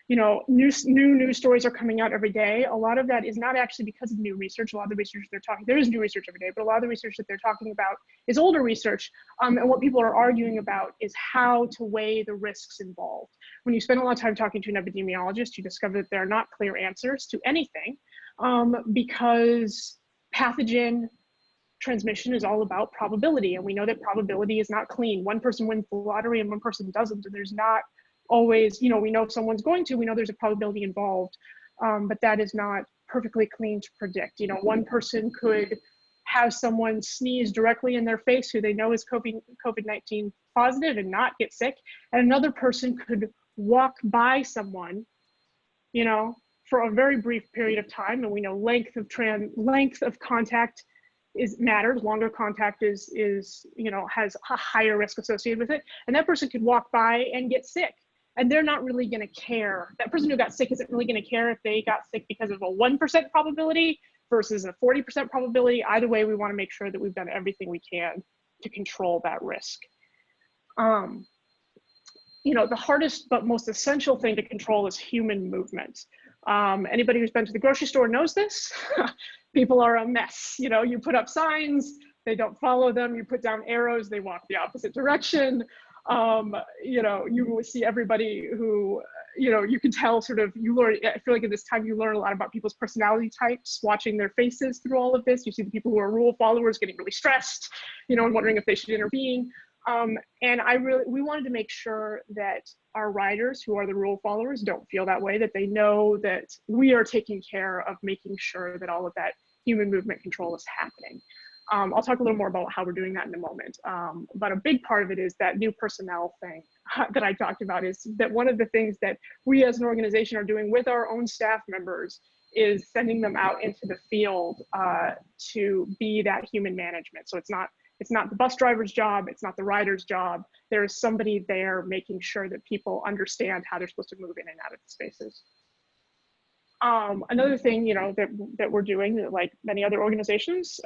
New news stories are coming out every day. A lot of that is not actually because of new research. A lot of the research there is new research every day, but a lot of the research that they're talking about is older research. And what people are arguing about is how to weigh the risks involved. When you spend a lot of time talking to an epidemiologist, you discover that there are not clear answers to anything because pathogen transmission is all about probability. And we know that probability is not clean. One person wins the lottery and one person doesn't. And there's not always, we know if someone's going to, we know there's a probability involved, but that is not perfectly clean to predict. One person could have someone sneeze directly in their face who they know is COVID-19 positive and not get sick. And another person could walk by someone, for a very brief period of time. And we know length of contact matters. Longer contact has a higher risk associated with it. And that person could walk by and get sick. And they're not really going to care. That person who got sick isn't really going to care if they got sick because of a 1% probability versus a 40% probability. Either way, we want to make sure that we've done everything we can to control that risk. The hardest but most essential thing to control is human movement. Anybody who's been to the grocery store knows this. People are a mess. You put up signs, they don't follow them. You put down arrows, they walk the opposite direction. You see everybody who, you can tell you learn, I feel like at this time you learn a lot about people's personality types, watching their faces through all of this. You see the people who are rule followers getting really stressed, and wondering if they should intervene. And we wanted to make sure that our riders who are the rule followers don't feel that way, that they know that we are taking care of making sure that all of that human movement control is happening. I'll talk a little more about how we're doing that in a moment. But a big part of it is that new personnel thing that I talked about, is that one of the things that we as an organization are doing with our own staff members is sending them out into the field to be that human management. So it's not the bus driver's job, it's not the rider's job. There is somebody there making sure that people understand how they're supposed to move in and out of the spaces. Another thing, that we're doing, like many other organizations,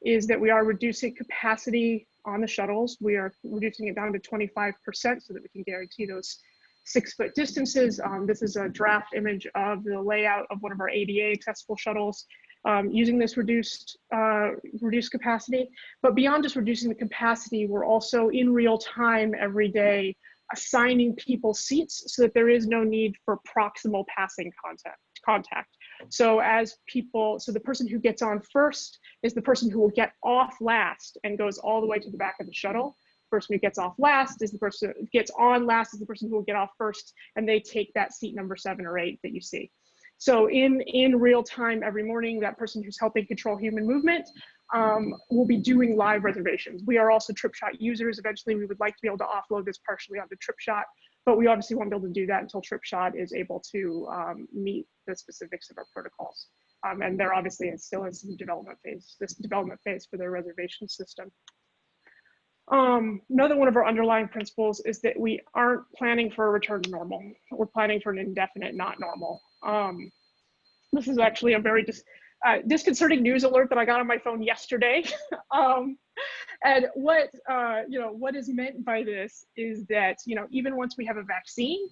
is that we are reducing capacity on the shuttles. We are reducing it down to 25% so that we can guarantee those 6-foot distances. This is a draft image of the layout of one of our ADA accessible shuttles. using this reduced capacity. But beyond just reducing the capacity, we're also in real time every day assigning people seats so that there is no need for proximal passing contact. So the person who gets on first is the person who will get off last and goes all the way to the back of the shuttle. The person who gets off last is the person who gets on last is the person who will get off first, and they take that seat number 7 or 8 that you see. So in real time every morning, that person who's helping control human movement will be doing live reservations. We are also TripShot users. Eventually, we would like to be able to offload this partially onto TripShot, but we obviously won't be able to do that until TripShot is able to meet the specifics of our protocols. And they're obviously still in some development phase for their reservation system. Another one of our underlying principles is that we aren't planning for a return to normal. We're planning for an indefinite not normal. This is actually a very disconcerting news alert that I got on my phone yesterday. And what is meant by this is that, even once we have a vaccine,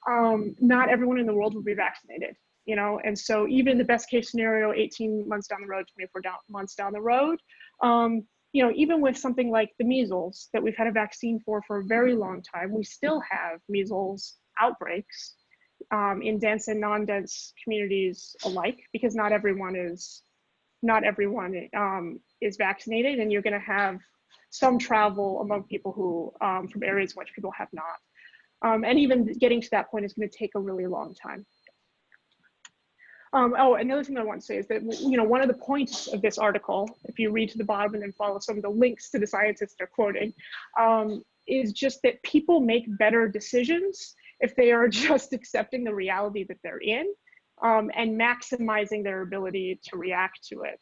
not everyone in the world will be vaccinated, and so even in the best case scenario, 18 months down the road, 24 months down the road, even with something like the measles that we've had a vaccine for a very long time, we still have measles outbreaks in dense and non-dense communities alike, because not everyone is vaccinated, and you're going to have some travel among people who from areas in which people have not, and even getting to that point is going to take a really long time. Another thing I want to say is that, one of the points of this article, if you read to the bottom and then follow some of the links to the scientists they're quoting, is just that people make better decisions if they are just accepting the reality that they're in, and maximizing their ability to react to it,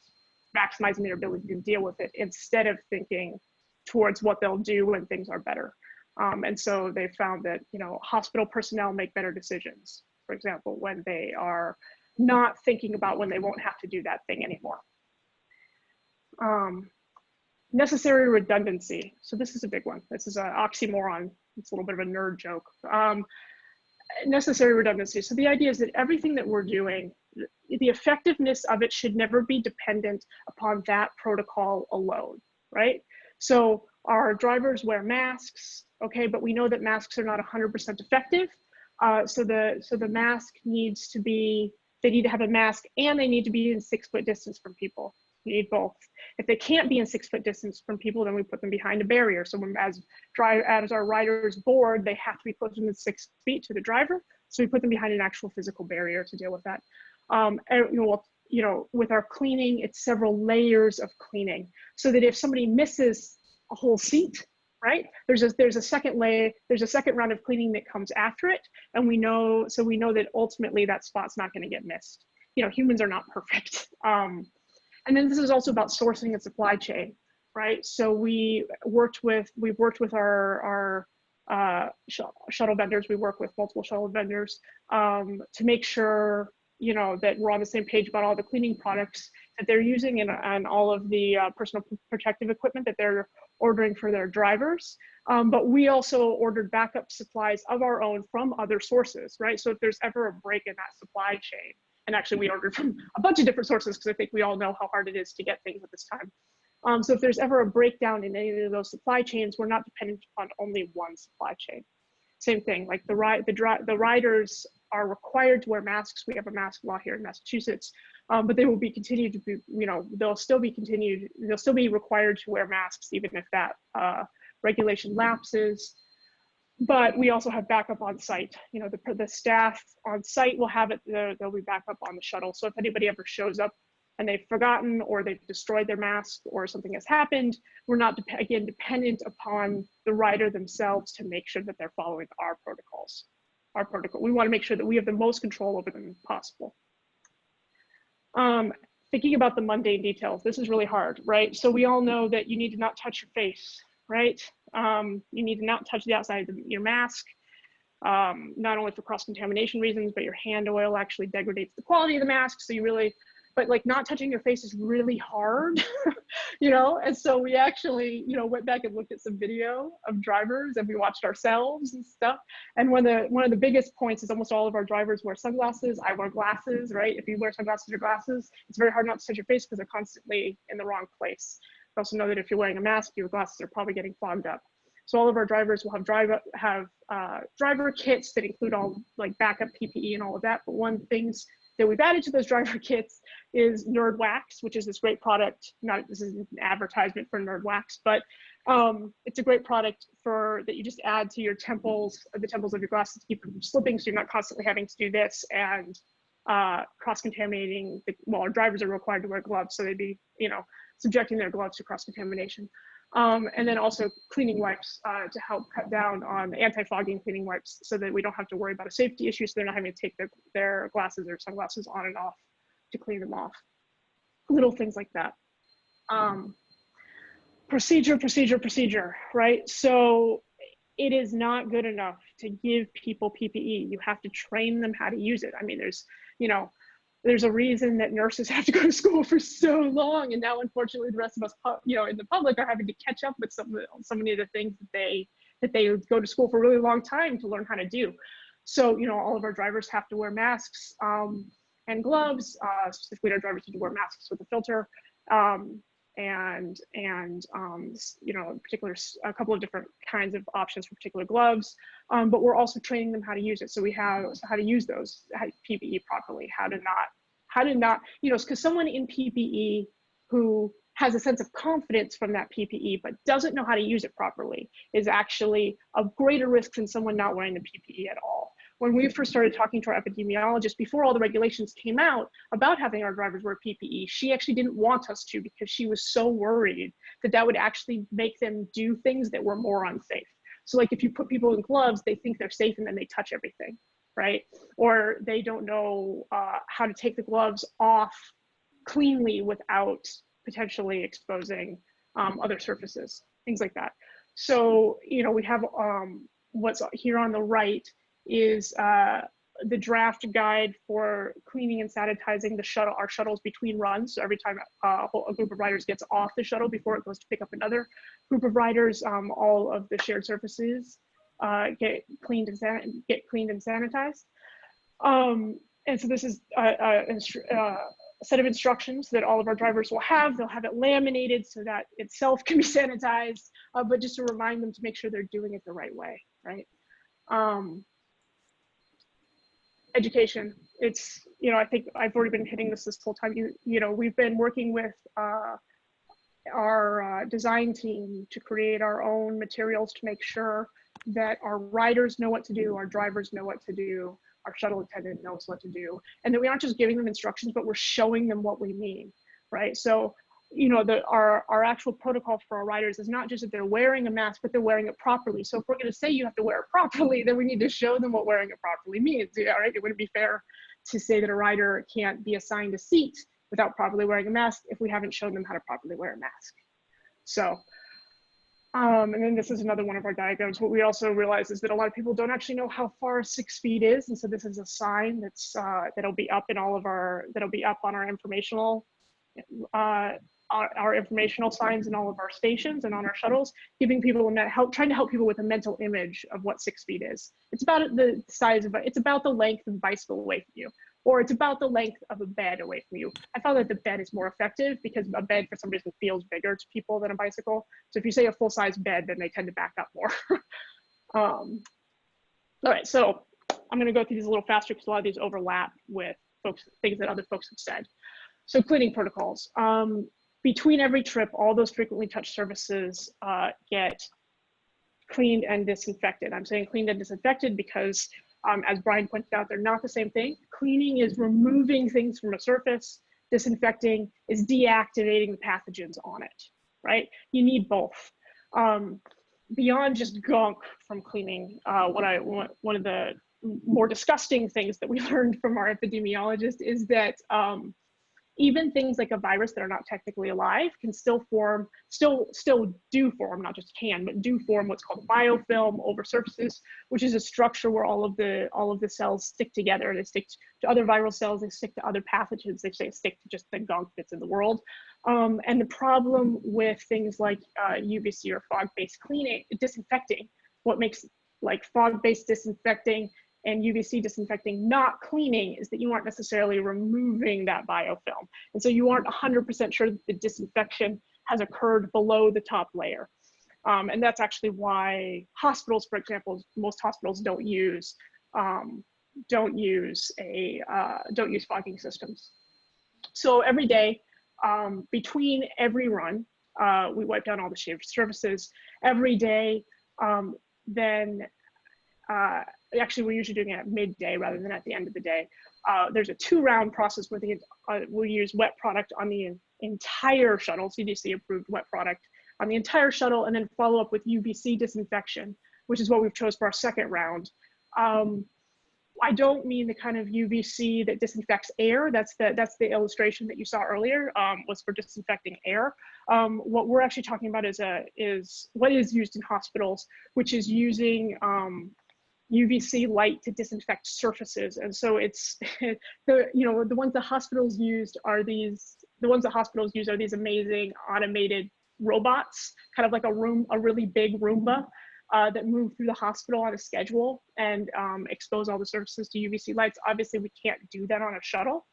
maximizing their ability to deal with it, instead of thinking towards what they'll do when things are better. And so they found that, hospital personnel make better decisions, for example, when they are not thinking about when they won't have to do that thing anymore. Necessary redundancy. So this is a big one. This is an oxymoron. It's a little bit of a nerd joke. Necessary redundancy. So the idea is that everything that we're doing, the effectiveness of it should never be dependent upon that protocol alone, right? So our drivers wear masks, okay, but we know that masks are not 100% effective. So the mask needs to be, they need to have a mask and they need to be in 6-foot distance from people. You need both. If they can't be in 6-foot distance from people, then we put them behind a barrier. So as our riders board, they have to be closer than 6 feet to the driver. So we put them behind an actual physical barrier to deal with that. And, with our cleaning, it's several layers of cleaning, so that if somebody misses a whole seat, right, there's a second layer, there's a second round of cleaning that comes after it, and we know that ultimately that spot's not going to get missed. Humans are not perfect. And then this is also about sourcing and supply chain, right? So we've worked with our shuttle vendors. We work with multiple shuttle vendors to make sure, that we're on the same page about all the cleaning products that they're using and all of the personal protective equipment that they're ordering for their drivers. But we also ordered backup supplies of our own from other sources, right? So if there's ever a break in that supply chain, and actually we ordered from a bunch of different sources, because I think we all know how hard it is to get things at this time. So if there's ever a breakdown in any of those supply chains, we're not dependent on only one supply chain. Same thing, like the riders are required to wear masks. We have a mask law here in Massachusetts, but they will be continued to be, they'll still be required to wear masks even if that regulation lapses. But we also have backup on site. The staff on site will have it. There'll be backup on the shuttle. So if anybody ever shows up and they've forgotten, or they've destroyed their mask, or something has happened, we're not, again, dependent upon the rider themselves to make sure that they're following our protocols. We want to make sure that we have the most control over them possible. Thinking about the mundane details, this is really hard, right? So we all know that you need to not touch your face, right? You need to not touch the outside of your mask, not only for cross-contamination reasons, but your hand oil actually degrades the quality of the mask. So you really, but like not touching your face is really hard, you know? And so we actually, you know, went back and looked at some video of drivers and we watched ourselves and stuff. And one of the biggest points is almost all of our drivers wear sunglasses. I wear glasses, right? If you wear sunglasses or glasses, it's very hard not to touch your face because they're constantly in the wrong place. You also know that if you're wearing a mask, your glasses are probably getting fogged up. So all of our drivers will have driver kits that include all like backup PPE and all of that. But one things that we've added to those driver kits is Nerd Wax, which is this great product. This isn't an advertisement for Nerd Wax, but it's a great product that you just add to your temples, the temples of your glasses to keep them from slipping, so you're not constantly having to do this and cross-contaminating. Well, our drivers are required to wear gloves, so they'd be, you know, subjecting their gloves to cross-contamination. And then also cleaning wipes to help cut down on the anti-fogging cleaning wipes so that we don't have to worry about a safety issue, so they're not having to take their glasses or sunglasses on and off to clean them off. Little things like that. Procedure, right? So it is not good enough to give people PPE. You have to train them how to use it. I mean, there's a reason that nurses have to go to school for so long, and now unfortunately the rest of us, you know, in the public are having to catch up with so many of the things that they go to school for a really long time to learn how to do. So, you know, all of our drivers have to wear masks and gloves. Specifically, our drivers need to wear masks with a filter, and you know, a couple of different kinds of options for particular gloves. But we're also training them how to use it. So we have how to use those PPE properly, how to not, you know, because someone in PPE who has a sense of confidence from that PPE but doesn't know how to use it properly is actually a greater risk than someone not wearing the PPE at all. When we first started talking to our epidemiologist, before all the regulations came out about having our drivers wear PPE, she actually didn't want us to because she was so worried that that would actually make them do things that were more unsafe. So like if you put people in gloves, they think they're safe and then they touch everything, right? Or they don't know how to take the gloves off cleanly without potentially exposing other surfaces, things like that. So, you know, we have what's here on the right is the draft guide for cleaning and sanitizing our shuttles between runs. So every time a group of riders gets off the shuttle before it goes to pick up another group of riders, all of the shared surfaces get cleaned and sanitized. And so this is a set of instructions that all of our drivers will have. They'll have it laminated so that itself can be sanitized, but just to remind them to make sure they're doing it the right way, right? Education. It's, you know, I think I've already been hitting this whole time. You know, we've been working with our design team to create our own materials to make sure that our riders know what to do, our drivers know what to do, our shuttle attendant knows what to do, and that we aren't just giving them instructions, but we're showing them what we mean, right? So, you know, our actual protocol for our riders is not just that they're wearing a mask, but they're wearing it properly. So if we're going to say you have to wear it properly, then we need to show them what wearing it properly means. Yeah, right? It wouldn't be fair to say that a rider can't be assigned a seat without properly wearing a mask if we haven't shown them how to properly wear a mask. So, and then this is another one of our diagrams. What we also realize is that a lot of people don't actually know how far 6 feet is, and so this is a sign that's that'll be up on our informational. Our informational signs in all of our stations and on our shuttles, giving people trying to help people with a mental image of what 6 feet is. It's about the size of it's about the length of a bicycle away from you, or it's about the length of a bed away from you. I found that the bed is more effective because a bed for some reason feels bigger to people than a bicycle. So if you say a full-size bed, then they tend to back up more. All right, so I'm going to go through these a little faster because a lot of these overlap with things that other folks have said. So cleaning protocols. Between every trip, all those frequently touched surfaces get cleaned and disinfected. I'm saying cleaned and disinfected because, as Bryan pointed out, they're not the same thing. Cleaning is removing things from a surface. Disinfecting is deactivating the pathogens on it, right? You need both. Beyond just gunk from cleaning, one of the more disgusting things that we learned from our epidemiologist is that even things like a virus that are not technically alive can still form, still do form, not just can, but do form what's called biofilm over surfaces, which is a structure where all of the cells stick together. They stick to other viral cells, they stick to other pathogens, they stick to just the gunk that's in the world. And the problem with things like UVC or fog-based cleaning, disinfecting, what makes like fog-based disinfecting and UVC disinfecting not cleaning is that you aren't necessarily removing that biofilm. And so you aren't 100% sure that the disinfection has occurred below the top layer. And that's actually why hospitals, for example, most hospitals don't use fogging systems. So every day, between every run, we wipe down all the shaved surfaces every day. Actually, we're usually doing it at midday rather than at the end of the day. There's a 2-round process where we'll use wet product on the entire shuttle, CDC approved wet product on the entire shuttle, and then follow up with UVC disinfection, which is what we've chose for our second round. I don't mean the kind of UVC that disinfects air. That's the illustration that you saw earlier, was for disinfecting air. What we're actually talking about is what is used in hospitals, which is using UVC light to disinfect surfaces. And so it's the ones that hospitals used are these amazing automated robots, kind of like a really big Roomba, that move through the hospital on a schedule and expose all the surfaces to UVC lights. Obviously, we can't do that on a shuttle.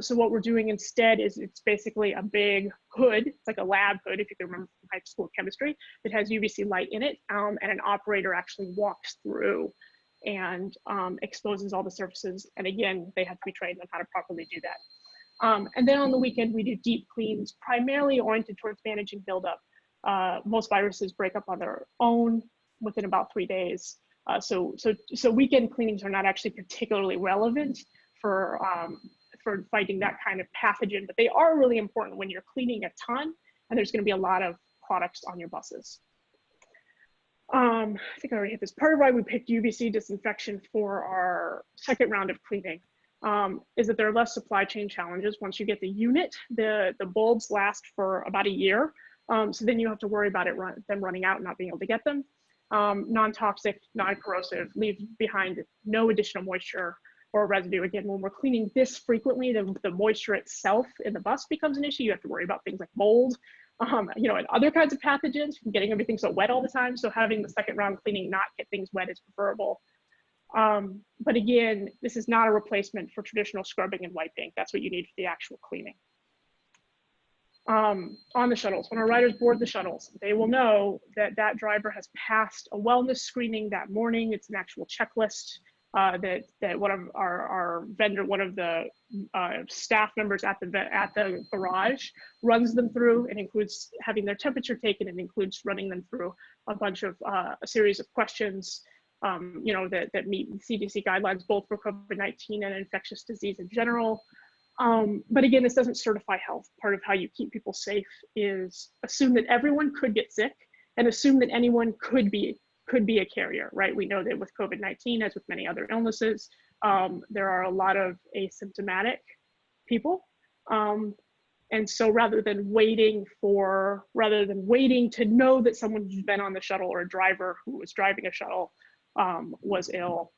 So what we're doing instead is it's basically a big hood. It's like a lab hood, if you can remember from high school chemistry, that has UVC light in it, and an operator actually walks through and exposes all the surfaces. And again, they have to be trained on how to properly do that. And then on the weekend, we do deep cleans, primarily oriented towards managing buildup. Most viruses break up on their own within about 3 days. So weekend cleanings are not actually particularly relevant for fighting that kind of pathogen, but they are really important when you're cleaning a ton and there's going to be a lot of products on your buses. I think I already hit this. Part of why we picked UVC disinfection for our second round of cleaning is that there are less supply chain challenges. Once you get the unit, the bulbs last for about a year. So then you have to worry about them running out and not being able to get them. Non-toxic, non-corrosive, leave behind no additional moisture or residue. Again, when we're cleaning this frequently, the moisture itself in the bus becomes an issue. You have to worry about things like mold, and other kinds of pathogens from getting everything so wet all the time. So having the second round cleaning not get things wet is preferable. But again, this is not a replacement for traditional scrubbing and wiping. That's what you need for the actual cleaning. On the shuttles, when our riders board the shuttles, they will know that that driver has passed a wellness screening that morning. It's an actual checklist that one of the staff members at the garage runs them through, and includes having their temperature taken, and includes running them through a series of questions, that meet CDC guidelines, both for COVID-19 and infectious disease in general. But again, this doesn't certify health. Part of how you keep people safe is assume that everyone could get sick and assume that anyone could be a carrier, right? We know that with COVID-19, as with many other illnesses, there are a lot of asymptomatic people. And so rather than waiting to know that someone who's been on the shuttle, or a driver who was driving a shuttle was ill,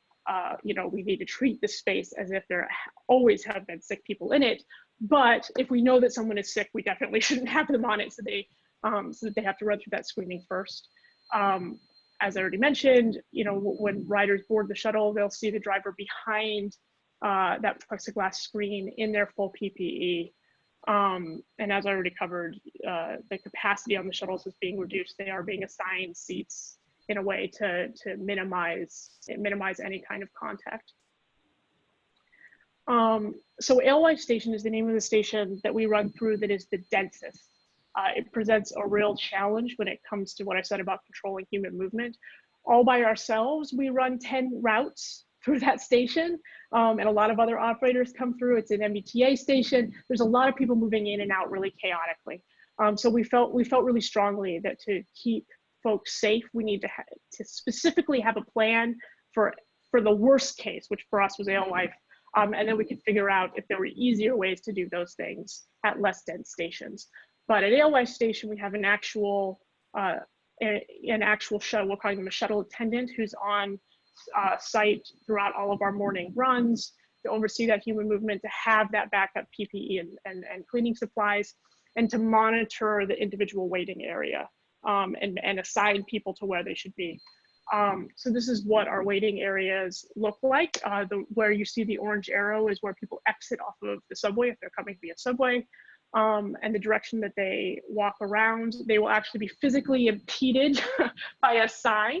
we need to treat the space as if there always have been sick people in it. But if we know that someone is sick, we definitely shouldn't have them on it, so that they have to run through that screening first. As I already mentioned, when riders board the shuttle, they'll see the driver behind that plexiglass screen in their full PPE. And as I already covered, the capacity on the shuttles is being reduced. They are being assigned seats in a way to minimize any kind of contact. So Alewife Station is the name of the station that we run through that is the densest. It presents a real challenge when it comes to what I said about controlling human movement. All by ourselves, we run 10 routes through that station, and a lot of other operators come through. It's an MBTA station. There's a lot of people moving in and out really chaotically. So we felt really strongly that to keep folks safe, we need to specifically have a plan for the worst case, which for us was Alewife, And then we could figure out if there were easier ways to do those things at less dense stations. But at Alewife Station, we have an actual shuttle, we're calling them a shuttle attendant, who's on site throughout all of our morning runs to oversee that human movement, to have that backup PPE and cleaning supplies, and to monitor the individual waiting area and assign people to where they should be. So this is what our waiting areas look like. Where you see the orange arrow is where people exit off of the subway if they're coming via subway. And the direction that they walk around, they will actually be physically impeded by a sign,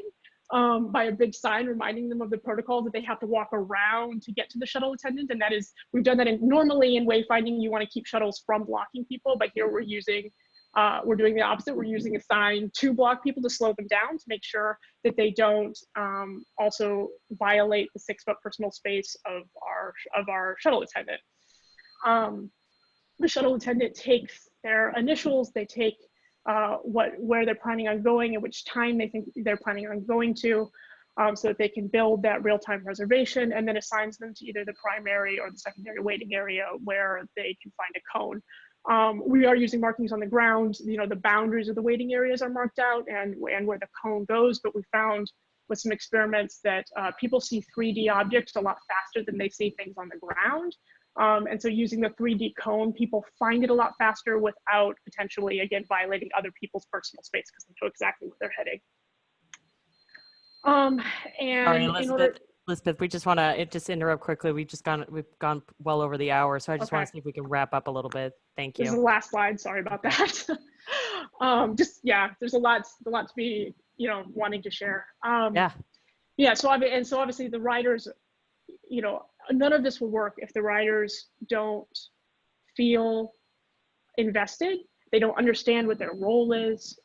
by a big sign reminding them of the protocol that they have to walk around to get to the shuttle attendant. And that is, we've done that normally in wayfinding, you want to keep shuttles from blocking people, but here we're doing the opposite. We're using a sign to block people, to slow them down, to make sure that they don't also violate the 6-foot personal space of our shuttle attendant. The shuttle attendant takes their initials, they take where they're planning on going and which time they think they're planning on going to, so that they can build that real-time reservation, and then assigns them to either the primary or the secondary waiting area where they can find a cone. We are using markings on the ground. The boundaries of the waiting areas are marked out and where the cone goes, but we found with some experiments that people see 3D objects a lot faster than they see things on the ground. And so using the 3D cone, people find it a lot faster without potentially, again, violating other people's personal space because they know exactly where they're heading. And Sorry, Elizabeth, we just want to just interrupt quickly. We've gone well over the hour, so I just want to see if we can wrap up a little bit. Thank you. This is the last slide. Sorry about that. There's a lot to be wanting to share. So obviously the riders, none of this will work if the riders don't feel invested. They don't understand what their role is.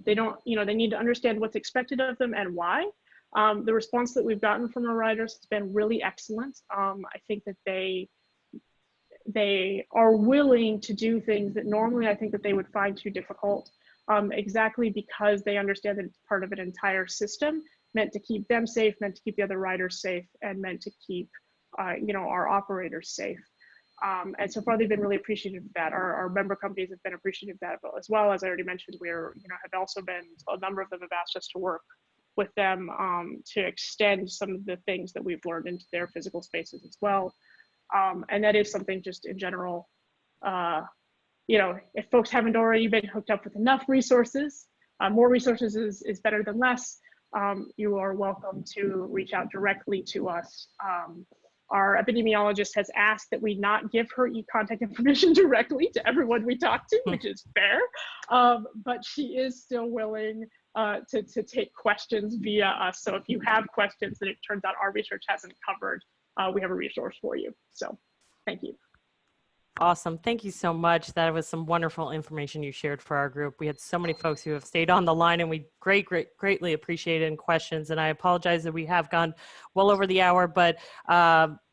They need to understand what's expected of them and why. The response that we've gotten from our riders has been really excellent. I think that they are willing to do things that normally I think that they would find too difficult, exactly because they understand that it's part of an entire system meant to keep them safe, meant to keep the other riders safe, and meant to keep our operators safe. And so far they've been really appreciative of that. Our member companies have been appreciative of that as well. As I already mentioned, have also been, a number of them have asked us to work with them to extend some of the things that we've learned into their physical spaces as well. And that is something just in general, if folks haven't already been hooked up with enough resources, more resources is better than less. You are welcome to reach out directly to us. Our epidemiologist has asked that we not give her contact information directly to everyone we talk to, which is fair, but she is still willing to take questions via us. So if you have questions that it turns out our research hasn't covered, we have a resource for you. So thank you. Awesome. Thank you so much. That was some wonderful information you shared for our group. We had so many folks who have stayed on the line, and we greatly appreciate it and questions. And I apologize that we have gone well over the hour, but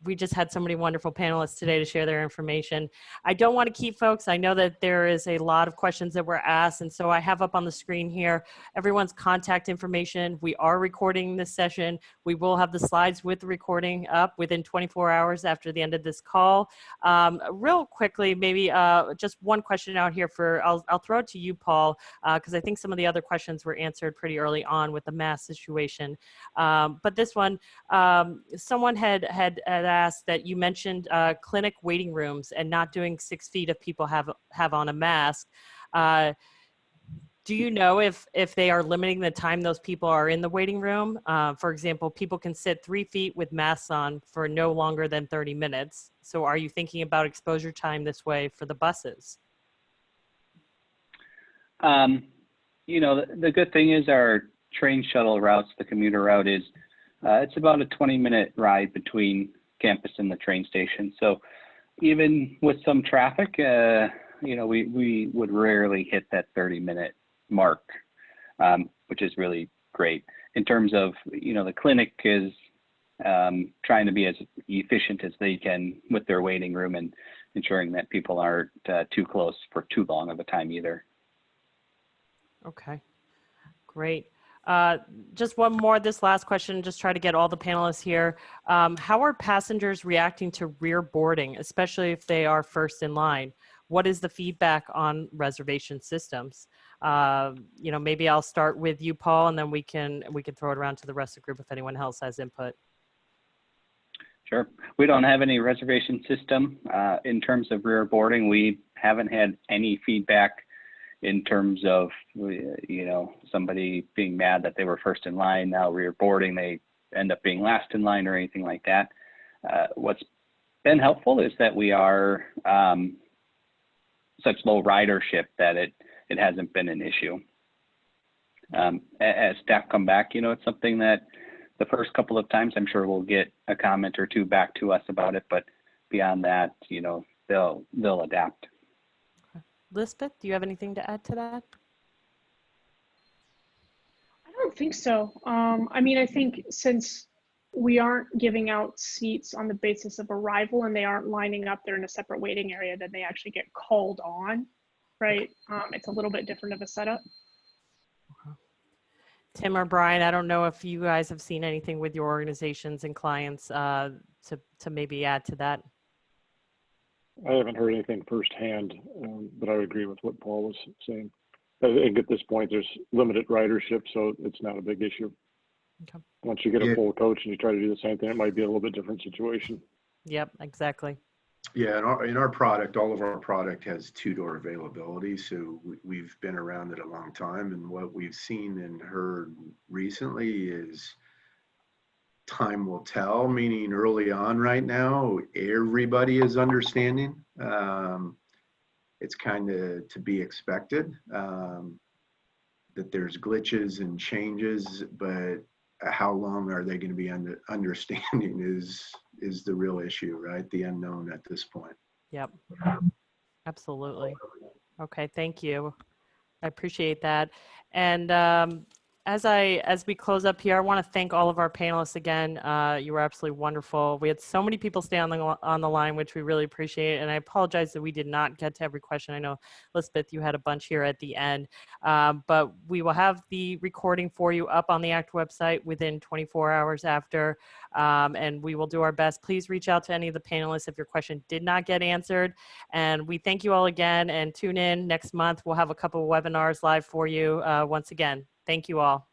we just had so many wonderful panelists today to share their information. I don't want to keep folks. I know that there is a lot of questions that were asked, and so I have up on the screen here everyone's contact information. We are recording this session. We will have the slides with the recording up within 24 hours after the end of this call. Real quickly, maybe just one question out here I'll throw it to you, Paul, because I think some of the other questions were answered pretty early on with the mask situation. But this one, someone had asked that you mentioned clinic waiting rooms and not doing 6 feet if people have on a mask. Do you know if they are limiting the time those people are in the waiting room? For example, people can sit 3 feet with masks on for no longer than 30 minutes. So are you thinking about exposure time this way for the buses? The good thing is our train shuttle routes, the commuter route is, it's about a 20-minute ride between campus and the train station. So even with some traffic, we would rarely hit that 30-minute mark, which is really great. In terms of, the clinic is trying to be as efficient as they can with their waiting room and ensuring that people aren't too close for too long of a time either. Okay, great. Just one more, this last question, just try to get all the panelists here. How are passengers reacting to rear boarding, especially if they are first in line? What is the feedback on reservation systems? You know, maybe I'll start with you, Paul, and then we can throw it around to the rest of the group if anyone else has input. Sure. We don't have any reservation system. In terms of rear boarding, we haven't had any feedback in terms of, you know, somebody being mad that they were first in line, now rear boarding, they end up being last in line or anything like that. What's been helpful is that we are such low ridership that it hasn't been an issue. As staff come back, you know, it's something that the first couple of times, I'm sure we'll get a comment or two back to us about it, but beyond that, you know, they'll adapt. Lisbeth, do you have anything to add to that? I don't think so. I mean, I think since we aren't giving out seats on the basis of arrival and they aren't lining up, they're in a separate waiting area, then they actually get called on, right? It's a little bit different of a setup. Tim or Bryan, I don't know if you guys have seen anything with your organizations and clients to maybe add to that. I haven't heard anything firsthand, but I would agree with what Paul was saying. I think at this point, there's limited ridership, so it's not a big issue. Okay. Once you get a full coach and you try to do the same thing, it might be a little bit different situation. Yep, exactly. Yeah, in our product, all of our product has two-door availability. So we've been around it a long time. And what we've seen and heard recently is time will tell, meaning early on right now, everybody is understanding. It's kind of to be expected that there's glitches and changes, but how long are they going to be understanding is the real issue, right? The unknown at this point. Yep, absolutely. Okay, thank you. I appreciate that. And as we close up here, I want to thank all of our panelists again. You were absolutely wonderful. We had so many people stay on the line, which we really appreciate. And I apologize that we did not get to every question. I know, Elizabeth, you had a bunch here at the end. But we will have the recording for you up on the ACT website within 24 hours after. And we will do our best. Please reach out to any of the panelists if your question did not get answered. And we thank you all again, and tune in next month. We'll have a couple of webinars live for you once again. Thank you all.